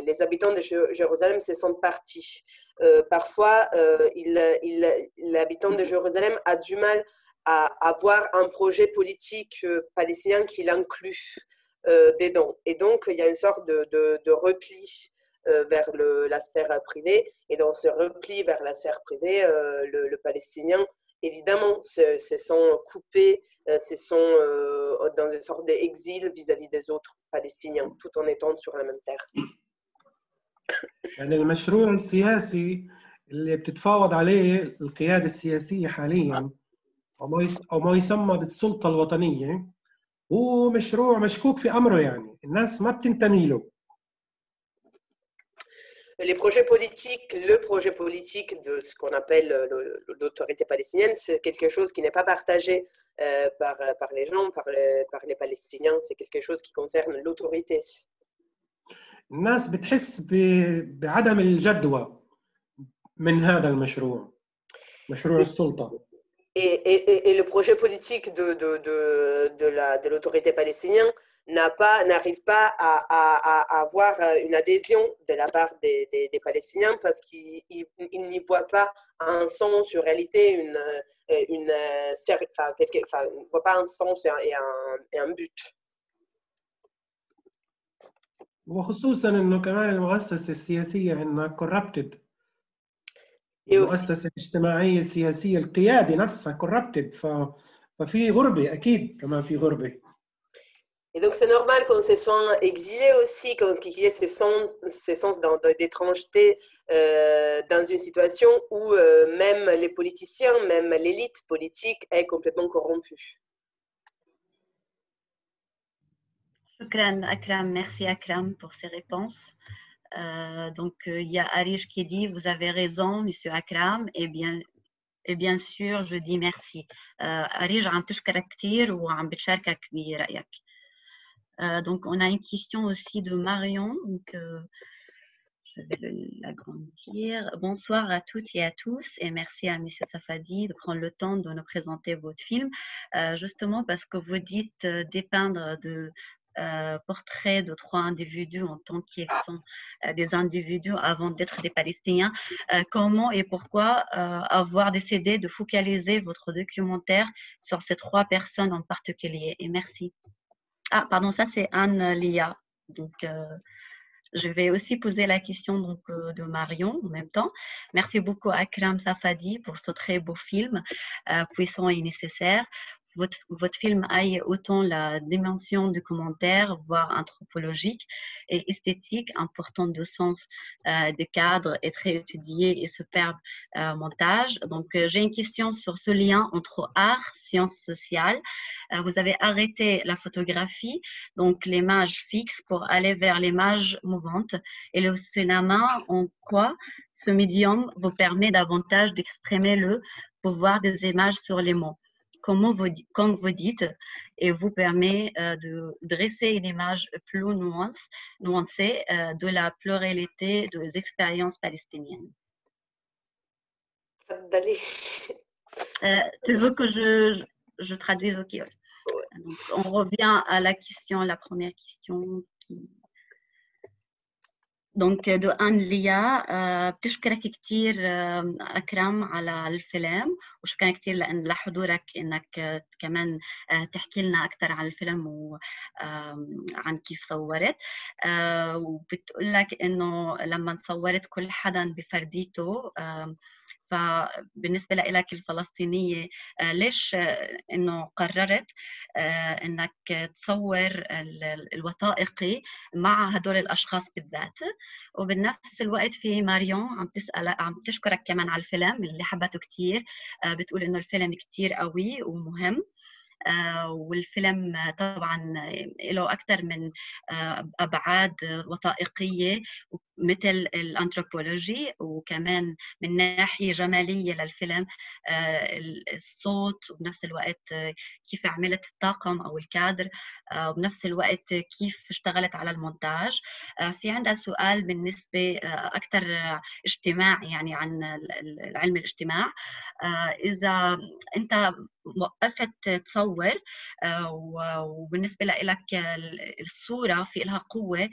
[SPEAKER 5] les habitants de Jérusalem se sentent partis. Parfois, l'habitant de Jérusalem a du mal à avoir un projet politique palestinien qui l'inclut dedans. Et donc, il y a une sorte de repli vers la sphère privée. Et dans ce repli vers la sphère privée, le Palestinien, évidemment, se sent coupé, se sent dans une sorte d'exil vis-à-vis des autres Palestiniens, tout en étant sur la même terre.
[SPEAKER 3] يعني المشروع السياسي اللي بتتفاوض عليه القيادة السياسية حاليا أو ما يسمى بالسلطة الوطنية هو مشروع مشكوك في أمره، يعني الناس ما بتنتمي له.
[SPEAKER 5] Le projet politique de ce qu'on appelle l'autorité palestinienne, c'est quelque chose qui n'est pas partagé par les gens, par les Palestiniens. C'est quelque chose qui concerne l'autorité.
[SPEAKER 3] الناس بتحس بعدم الجدوى من هذا المشروع، مشروع السلطة.
[SPEAKER 5] Et le projet politique de l'autorité palestinienne n'arrive pas à avoir une adhésion de la part des Palestiniens, parce qu'ils n'y voient pas un sens, en réalité, ils ne voient pas un sens et un but.
[SPEAKER 3] وخصوصا انه كمان المؤسسة السياسية عندنا corrupted. المؤسسة الاجتماعية السياسية القيادة نفسها corrupted، ففي غربة، أكيد كمان في غربة.
[SPEAKER 5] Et donc, c'est normal qu'on se sent exilé aussi, qu'il y ait ce sens d'étrangeté dans une situation où même les politiciens, même l'élite politique est complètement corrompue.
[SPEAKER 1] Shukran Akram, merci Akram pour ces réponses. Donc, il y a Arish qui dit, vous avez raison, Monsieur Akram, Et bien sûr, je dis merci. أريج عم تشكرك كتير وعم بتشاركك برأيك. Donc, on a une question aussi de Marion. Donc, je vais l'agrandir. Bonsoir à toutes et à tous et merci à M. Safadi de prendre le temps de nous présenter votre film. Justement parce que vous dites dépeindre de portraits de 3 individus en tant qu'ils sont des individus avant d'être des Palestiniens. Comment et pourquoi avoir décidé de focaliser votre documentaire sur ces 3 personnes en particulier? Et merci. Ah, pardon, ça c'est Anne Lia. Donc, je vais aussi poser la question donc, de Marion en même temps. Merci beaucoup à Akram Safadi pour ce très beau film, puissant et nécessaire. Votre film a autant la dimension documentaire, voire anthropologique et esthétique, important de sens de cadre et très étudié et superbe montage. Donc, j'ai une question sur ce lien entre art, sciences sociales. Vous avez arrêté la photographie, donc l'image fixe, pour aller vers l'image mouvante. Et le cinéma, en quoi ce médium vous permet davantage d'exprimer le pouvoir des images sur les mots? Comme vous dites, et vous permet de dresser une image plus nuancée de la pluralité des expériences palestiniennes. Tu veux que je traduise? Ok. Donc, on revient à la question, la première question. دونك دو ان ليا بتشكرك كثير اكرم على الفيلم وشكرا كثير لحضورك انك كمان تحكي لنا اكثر عن الفيلم وعن كيف صورت وبتقول لك انه لما صورت كل حدا بفرديته فبالنسبة لك الفلسطينية ليش إنه قررت إنك تصور الوثائقي مع هدول الأشخاص بالذات. وبنفس الوقت في ماريون عم تشكرك كمان على الفيلم اللي حبته كتير، بتقول إنه الفيلم كتير قوي ومهم. والفيلم طبعا له أكثر من أبعاد وثائقية مثل الأنثروبولوجي، وكمان من ناحية جمالية للفيلم الصوت، وبنفس الوقت كيف عملت الطاقم أو الكادر، وبنفس الوقت كيف اشتغلت على المونتاج. في عندها سؤال بالنسبة أكثر اجتماعي، يعني عن علم الاجتماع. إذا أنت وقفت تصور وبالنسبة لك الصورة في لها قوة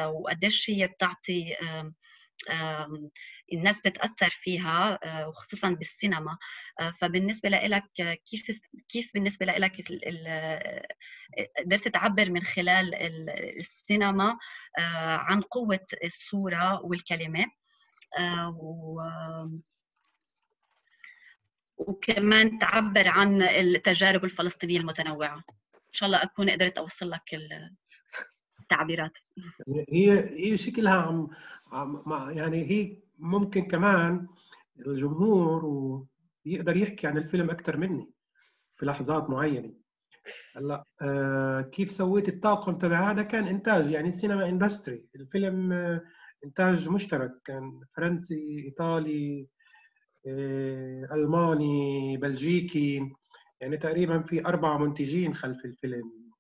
[SPEAKER 1] وقديش هي بتعطي الناس تتأثر فيها وخصوصا بالسينما، فبالنسبة لك كيف بالنسبة لك قدرت تعبر من خلال السينما عن قوة الصورة والكلمة، وكمان تعبر عن التجارب الفلسطينية المتنوعة. إن شاء الله أكون قدرت أوصل لك التعبيرات.
[SPEAKER 3] هي شكلها يعني هي ممكن كمان الجمهور يقدر يحكي عن الفيلم أكثر مني في لحظات معينة. هلا كيف سويت الطاقم تبع هذا؟ كان إنتاج، يعني سينما إندستري، الفيلم إنتاج مشترك، كان فرنسي، إيطالي، ألماني، بلجيكي، يعني تقريبا في 4 منتجين خلف الفيلم.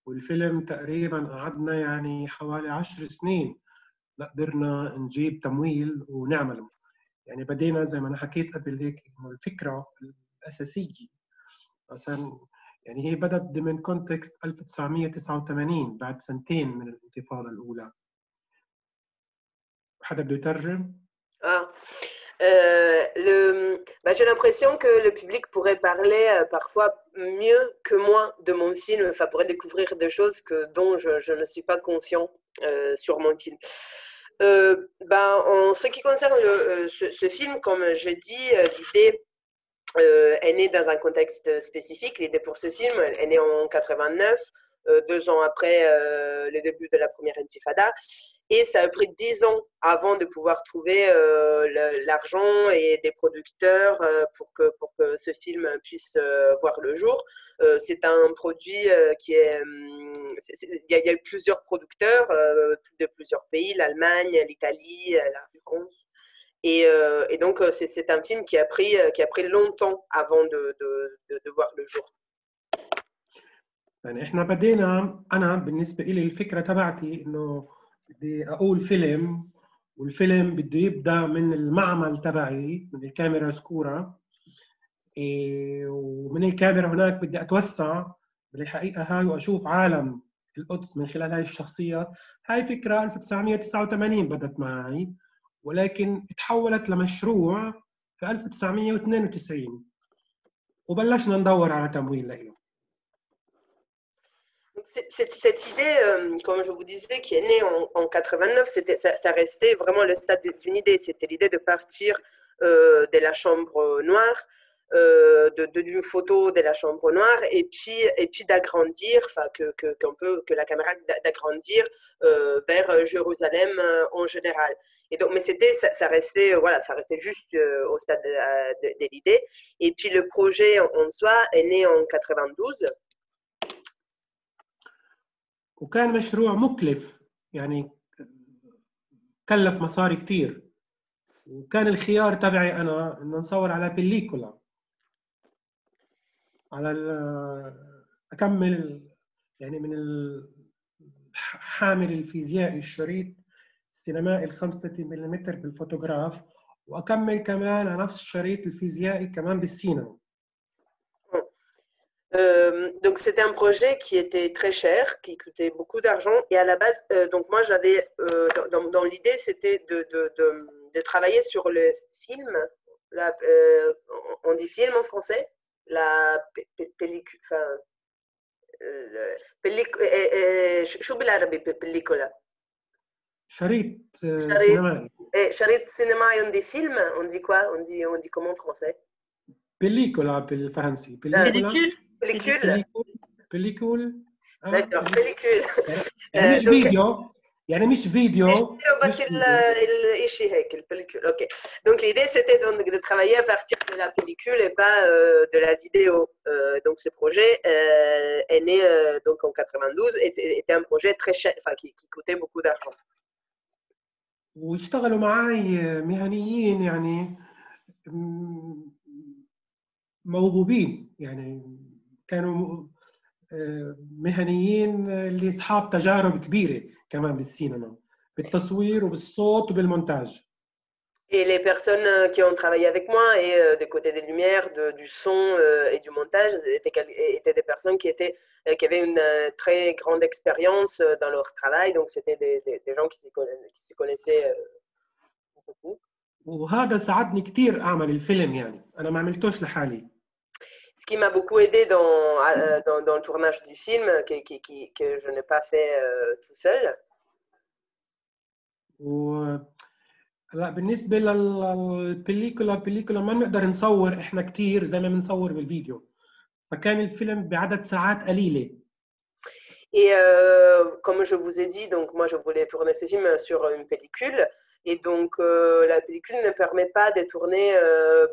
[SPEAKER 3] والفيلم تقريبا قعدنا يعني حوالي 10 سنين قدرنا نجيب تمويل ونعمله. يعني بدينا زي ما أنا حكيت قبل هيك إنه الفكرة الأساسية مثلا يعني هي بدت ضمن كونتكست 1989 بعد سنتين من الانتفاضة الأولى. حدا بده يترجم؟
[SPEAKER 5] J'ai l'impression que le public pourrait parler parfois mieux que moi de mon film, enfin pourrait découvrir des choses dont je ne suis pas conscient sur mon film. En ce qui concerne ce film, comme je dis, l'idée est née dans un contexte spécifique. L'idée pour ce film est née en 89, 2 ans après le début de la première intifada, et ça a pris 10 ans avant de pouvoir trouver l'argent et des producteurs pour que ce film puisse voir le jour. C'est un produit qui est... Il y a eu plusieurs producteurs de plusieurs pays, l'Allemagne, l'Italie, la France. Et donc, c'est un film qui a pris longtemps avant de voir le jour.
[SPEAKER 3] يعني احنا بدينا، انا بالنسبه لي الفكره تبعتي انه بدي اقول فيلم، والفيلم بده يبدا من المعمل تبعي، من الكاميرا سكورا، ومن الكاميرا هناك بدي اتوسع بالحقيقه هاي واشوف عالم القدس من خلال هاي الشخصيه. هاي فكره 1989 بدت معي، ولكن تحولت لمشروع في 1992 وبلشنا ندور على تمويل له.
[SPEAKER 5] Cette idée, comme je vous disais, qui est née en 89, ça restait vraiment le stade d'une idée. C'était l'idée de partir de la chambre noire, d'une photo de la chambre noire, et puis d'agrandir, que la caméra d'agrandir vers Jérusalem en général. Et donc, mais ça restait, voilà, ça restait juste au stade de l'idée. Et puis le projet en soi est né en 92.
[SPEAKER 3] وكان مشروع مكلف، يعني كلف مصاري كتير، وكان الخيار تبعي أنا إنه نصور على بليكولا، على أكمل يعني من الحامل الفيزيائي الشريط السينمائي ال 35 ملم بالفوتوغراف، وأكمل كمان على نفس الشريط الفيزيائي كمان بالسينما.
[SPEAKER 5] Donc c'était un projet qui était très cher, qui coûtait beaucoup d'argent, et à la base, donc moi j'avais dans l'idée c'était de travailler sur le film, on dit film en français, la pellicule, enfin شو بالعربي pellicola?
[SPEAKER 3] شريط سينمائي.
[SPEAKER 5] شريط سينمائي on dit film, on dit quoi? On dit comment en français?
[SPEAKER 3] pellicola بالفرنسي.
[SPEAKER 5] pellicule.
[SPEAKER 3] pellicule.
[SPEAKER 5] D'accord, pellicule.
[SPEAKER 3] يعني مش فيديو، يعني مش فيديو.
[SPEAKER 5] بس الشيء هيك البellicule. OK. Donc l'idée c'était de travailler à partir de la pellicule et pas de la vidéo. Donc ce projet est né donc en 92 et était un projet très cher, enfin qui coûtait beaucoup d'argent.
[SPEAKER 3] واشتغلوا معي مهنيين يعني موهوبين، يعني كانوا مهنيين اللي اصحاب تجارب كبيره كمان بالسينما، بالتصوير وبالصوت وبالمونتاج.
[SPEAKER 5] Et les personnes qui ont travaillé avec moi et des côtés des lumières, du son et du montage étaient des personnes qui avaient une très grande expérience dans leur travail, donc c'était des gens qui s'y connaissaient beaucoup.
[SPEAKER 3] وهذا ساعدني كثير اعمل الفيلم، يعني انا ما عملتوش لحالي.
[SPEAKER 5] Ce qui m'a beaucoup aidé dans le tournage du film, que je n'ai pas fait tout seul.
[SPEAKER 3] لا بالنسبة للبليكولا ما بنقدر نصور احنا كتير زي ما بنصور بالفيديو، فكان الفيلم بعدد ساعات قليلة.
[SPEAKER 5] Et comme je vous ai dit, donc moi je voulais tourner ce film sur une pellicule, et donc la pellicule ne permet pas de tourner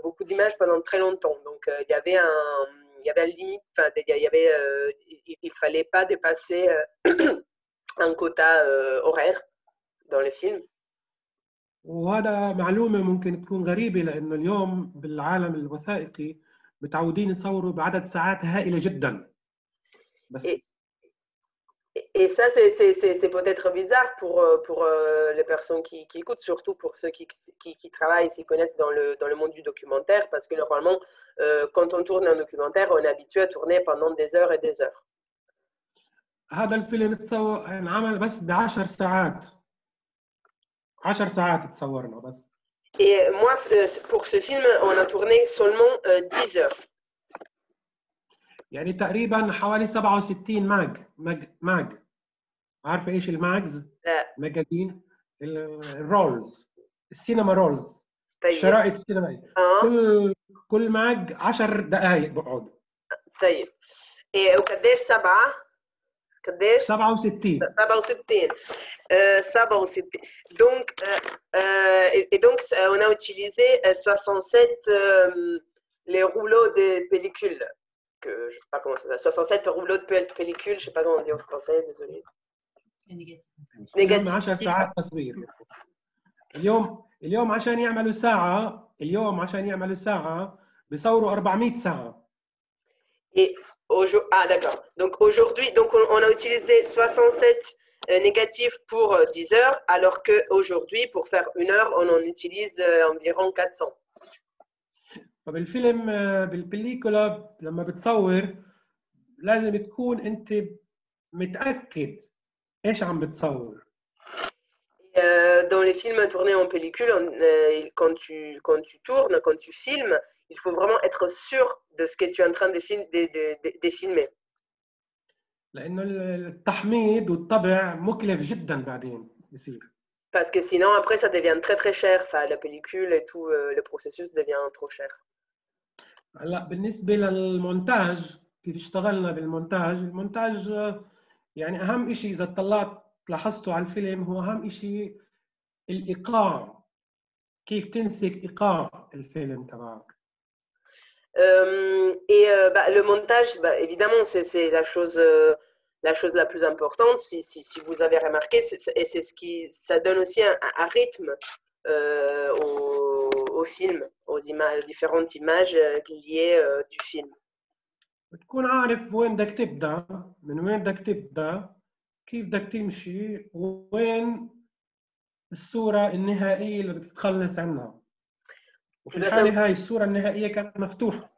[SPEAKER 5] beaucoup d'images pendant très longtemps. Donc il y avait un limite, enfin il fallait pas dépasser un quota horaire dans les films.
[SPEAKER 3] وهذا معلومة ممكن تكون غريبة، لأنه اليوم بالعالم الوثائقي متعودين يصوروا بعدد ساعات هائلة جدا. بس
[SPEAKER 5] Et ça, c'est peut-être bizarre pour les personnes qui écoutent, surtout pour ceux qui travaillent, s'y connaissent dans le monde du documentaire, parce que normalement, quand on tourne un documentaire, on est habitué à tourner pendant des heures et des heures.
[SPEAKER 3] هذا الفيلم انعمل بس ب10 ساعات. 10 ساعات تصورنا بس.
[SPEAKER 5] Et moi, pour ce film, on a tourné seulement 10 heures.
[SPEAKER 3] يعني تقريبا حوالي 67 ماج. عارفه ايش الماجز؟
[SPEAKER 5] لا.
[SPEAKER 3] ماجازين الرولز، السينما رولز.
[SPEAKER 5] طيب.
[SPEAKER 3] الشرائط السينمائيه. كل ماج 10 دقائق بقعد.
[SPEAKER 5] طيب. وقديش 7؟ قديش؟
[SPEAKER 3] 67.
[SPEAKER 5] 67. 67. Donc, on a utilisé 67 les rouleaux de pellicule. Que je sais pas comment ça s'appelle. 67 rouleaux de pellicule, je sais pas comment on dit en français, désolé.
[SPEAKER 3] négatif. 10 ساعات تصوير. اليوم عشان يعملوا ساعة بيصوروا 400 ساعة.
[SPEAKER 5] Et ah d'accord. Donc aujourd'hui, donc on a utilisé 67 négatifs pour 10 heures, alors qu'aujourd'hui, pour faire 1 heure, on en utilise environ 400.
[SPEAKER 3] فبالفيلم بالبليكولا لما بتصور لازم تكون انت متأكد ايش عم بتصور.
[SPEAKER 5] Dans les films tournés en pellicule, quand tu tournes, quand tu filmes, il faut vraiment être sûr de ce que tu es en train de filmer.
[SPEAKER 3] لأنه التحميض والطبع مكلف جدا بعدين يصير.
[SPEAKER 5] Parce que sinon, après, ça devient très très cher. Enfin, la pellicule et tout, le processus devient trop cher.
[SPEAKER 3] هلا بالنسبة للمونتاج كيف اشتغلنا بالمونتاج، المونتاج يعني أهم شيء إذا اطلعت لاحظتوا على الفيلم هو أهم شيء الإيقاع، كيف تمسك إيقاع الفيلم تبعك.
[SPEAKER 5] Le montage, évidemment, c'est la chose la plus importante. Si vous avez remarqué, et c'est ça donne aussi un rythme au film, aux différentes images liées du film.
[SPEAKER 3] بتكون عارف وين بدك تبدأ، من وين بدك تبدأ، كيف بدك تمشي، وين الصورة النهائية اللي بدك تخلص عنها. وفي الحالة هاي الصورة النهائية كانت مفتوحة.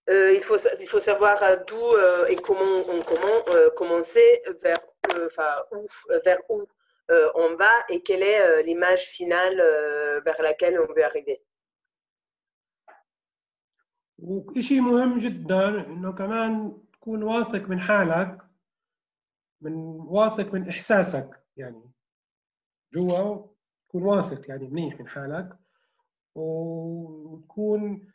[SPEAKER 5] Il faut savoir d'où et comment commencer, vers où on va et quelle est l'image finale vers laquelle on veut arriver.
[SPEAKER 3] وشيء مهم جدا انه كمان تكون واثق من حالك، واثق من احساسك، يعني جوا تكون واثق يعني منيح من حالك، وتكون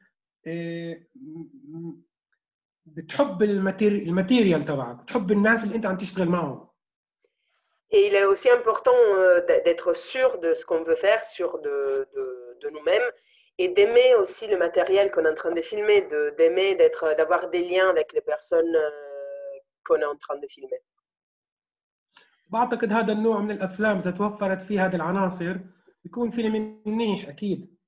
[SPEAKER 3] بتحب الماتيريال تبعك، بتحب الناس اللي انت عم تشتغل معهم.
[SPEAKER 5] Et il est aussi important d'être sûr de ce qu'on veut faire, sûr de nous-mêmes, et d'aimer aussi le matériel qu'on est en train de filmer, d'aimer d'avoir des liens avec les personnes qu'on est en train de filmer.
[SPEAKER 3] بعتقد هذا النوع من الافلام اذا توفرت فيه هذه العناصر بيكون فيلم منيح اكيد.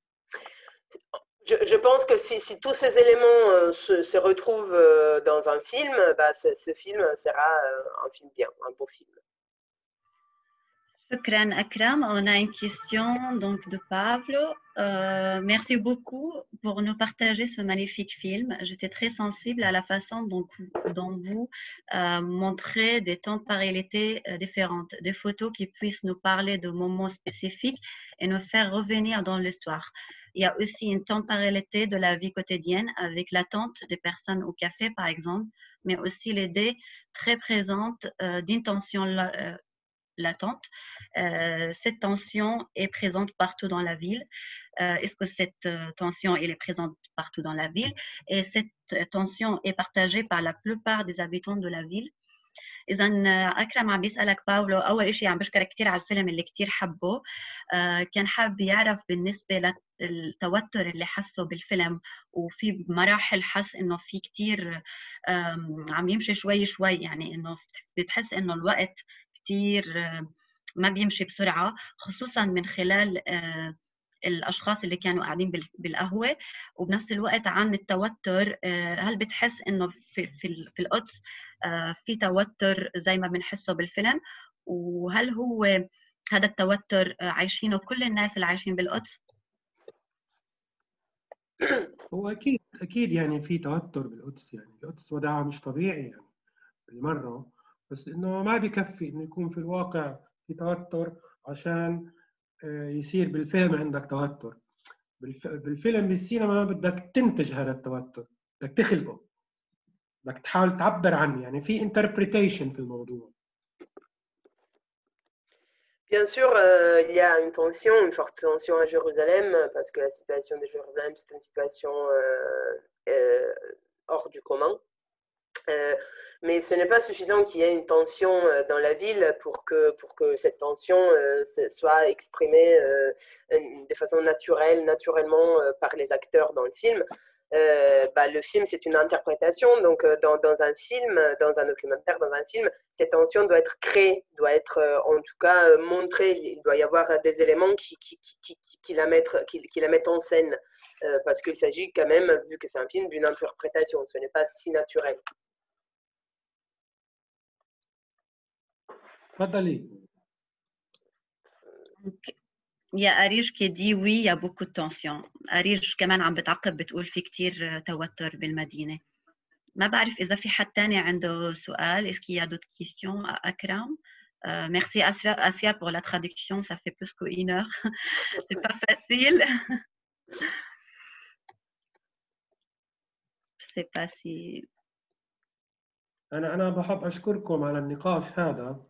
[SPEAKER 5] Je pense que si tous ces éléments se retrouvent dans un film, ce film sera un film bien, un beau film.
[SPEAKER 1] Shukran Akram. On a une question donc de Pablo. Merci beaucoup pour nous partager ce magnifique film. J'étais très sensible à la façon dont vous montrez des temporalités différentes, des photos qui puissent nous parler de moments spécifiques et nous faire revenir dans l'histoire. Il y a aussi une temporalité de la vie quotidienne avec l'attente des personnes au café, par exemple, mais aussi l'idée très présente d'intention latente. Cette tension est présente partout dans la ville. Est-ce que cette tension elle est présente partout dans la ville? Et cette tension est partagée par la plupart des habitants de la ville. إذا أكرم عم بيسألك باولو، أول شيء عم بشكرك كثير على الفيلم اللي كثير حبه. كان حاب يعرف بالنسبة للتوتر اللي حسه بالفيلم، وفي مراحل حس إنه في كثير عم يمشي شوي شوي، يعني إنه بتحس إنه الوقت كثير ما بيمشي بسرعة، خصوصا من خلال الأشخاص اللي كانوا قاعدين بالقهوة، وبنفس الوقت عن التوتر. هل بتحس إنه في القدس في توتر زي ما بنحسه بالفيلم؟ وهل هو هذا التوتر عايشينه كل الناس اللي عايشين بالقدس؟
[SPEAKER 3] هو أكيد يعني في توتر بالقدس، يعني القدس وضعها مش طبيعي يعني بالمرة، بس إنه ما بكفي إنه يكون في الواقع في توتر عشان يصير بالفيلم عندك توتر. بالفيلم بالسينما بدك تنتج هذا التوتر، بدك تخلقه، بدك تحاول تعبر عنه، يعني في interpretation في الموضوع.
[SPEAKER 5] Bien sûr, il y a une tension, une forte tension à Jérusalem, parce que la situation de Jérusalem, c'est une situation hors du commun. Mais ce n'est pas suffisant qu'il y ait une tension dans la ville pour que cette tension soit exprimée de façon naturellement par les acteurs dans le film. le film, c'est une interprétation. Donc, dans un film, dans un documentaire, dans un film, cette tension doit être créée, doit être en tout cas montrée. Il doit y avoir des éléments qui la mettent en scène. Parce qu'il s'agit quand même, vu que c'est un film, d'une interprétation. Ce n'est pas si naturel.
[SPEAKER 3] تفضلي.
[SPEAKER 1] Il y a Arish qui dit oui, il y a beaucoup de tension. Arish كمان عم بتعقب بتقول في كتير توتر بالمدينة. ما بعرف إذا في حد تاني عنده سؤال. Est-ce qu'il y a d'autres questions à Akram? Merci Asia pour la traduction, ça fait plus qu'1 heure. C'est pas facile. C'est pas si...
[SPEAKER 3] أنا بحب أشكركم على النقاش هذا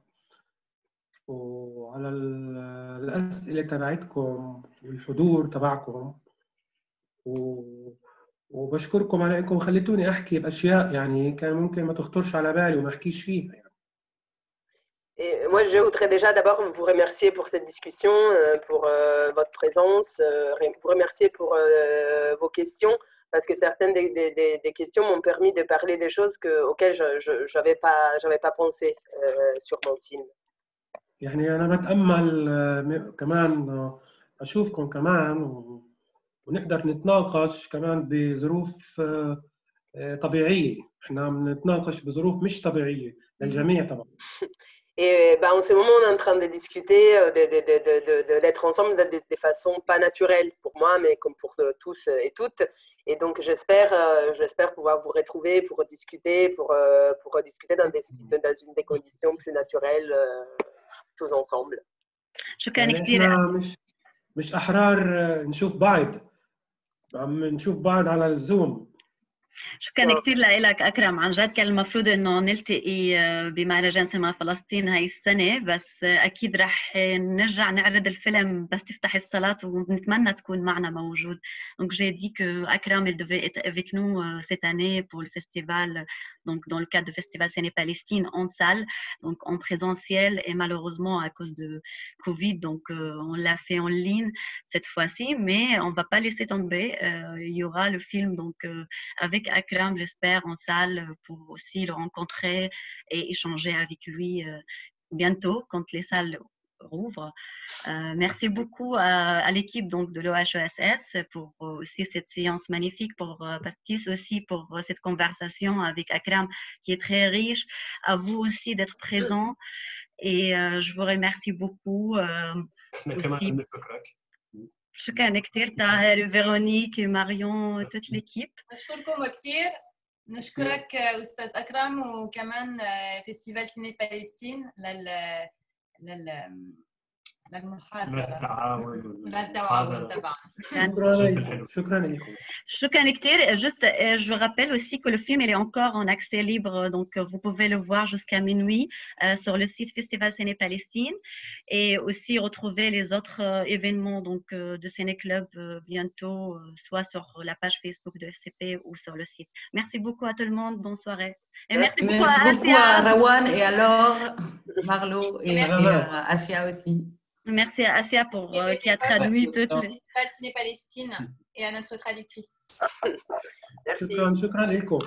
[SPEAKER 3] وعلى الأسئلة تبعتكم والحضور تبعكم وبشكركم على أنكم خليتوني أحكي بأشياء يعني كان ممكن ما تخطرش على بالي وما أحكيش فيها يعني.
[SPEAKER 5] Et moi, je voudrais déjà d'abord vous remercier pour cette discussion, pour votre présence, vous remercier pour vos questions, parce que certaines des questions m'ont permis de parler des choses auxquelles je n'avais pas pensé sur mon film.
[SPEAKER 3] يعني أنا بتأمل كمان أشوفكم كمان ونقدر نتناقش كمان بظروف طبيعية. إحنا بنتناقش بظروف مش طبيعية للجميع طبعا.
[SPEAKER 5] Et en ce moment, on est en train de discuter, d'être ensemble de façon pas naturelle pour moi, mais comme pour tous et toutes. Et donc, j'espère pouvoir vous retrouver pour discuter, pour discuter dans des conditions plus naturelles, tous ensemble.
[SPEAKER 1] شكرا كثير.
[SPEAKER 3] مش أحرار نشوف بعض، عم نشوف بعض على الزوم.
[SPEAKER 1] شكرا كثير لك أكرم. عن جد كان المفروض إنه نلتقي بمهرجان سينما فلسطين هاي السنة، بس أكيد رح نرجع نعرض الفيلم بس تفتح الصلاة ونتمنى تكون معنا موجود. Donc j'ai dit que Akram il devait être avec nous cette année pour le festival, donc dans le cadre du festival Ciné-Palestine en salle, donc en présentiel, et malheureusement à cause de Covid, donc on l'a fait en ligne cette fois-ci, mais on va pas laisser tomber. Il y aura le film donc avec Akram, j'espère, en salle pour aussi le rencontrer et échanger avec lui bientôt quand les salles rouvrent. Merci beaucoup à l'équipe donc de l'OHESS pour aussi cette séance magnifique, pour Baptiste aussi pour cette conversation avec Akram qui est très riche. À vous aussi d'être présent et je vous remercie beaucoup. Aussi. شكرا كثير طاهر وفيرونيك وماريون وتوت ليكيب.
[SPEAKER 4] نشكركم كثير. نشكرك أستاذ أكرم وكمان فيستيفال سيني بالستين للتعاون طبعا.
[SPEAKER 3] شكرا لكم.
[SPEAKER 1] شكرا كثير. Juste, je rappelle aussi que le film il est encore en accès libre, donc vous pouvez le voir jusqu'à minuit sur le site Festival Ciné Palestine et aussi retrouver les autres événements donc de Ciné Club bientôt, soit sur la page Facebook de FCP ou sur le site. Merci beaucoup à tout le monde. Bonne soirée. Et merci beaucoup
[SPEAKER 7] à Rawan et à Laure, Marlo et à Asia aussi.
[SPEAKER 1] Merci à Asia pour qui a traduit toutes les...
[SPEAKER 4] Festival Ciné Palestine et à notre traductrice.
[SPEAKER 5] Merci.
[SPEAKER 3] شكرا لكم.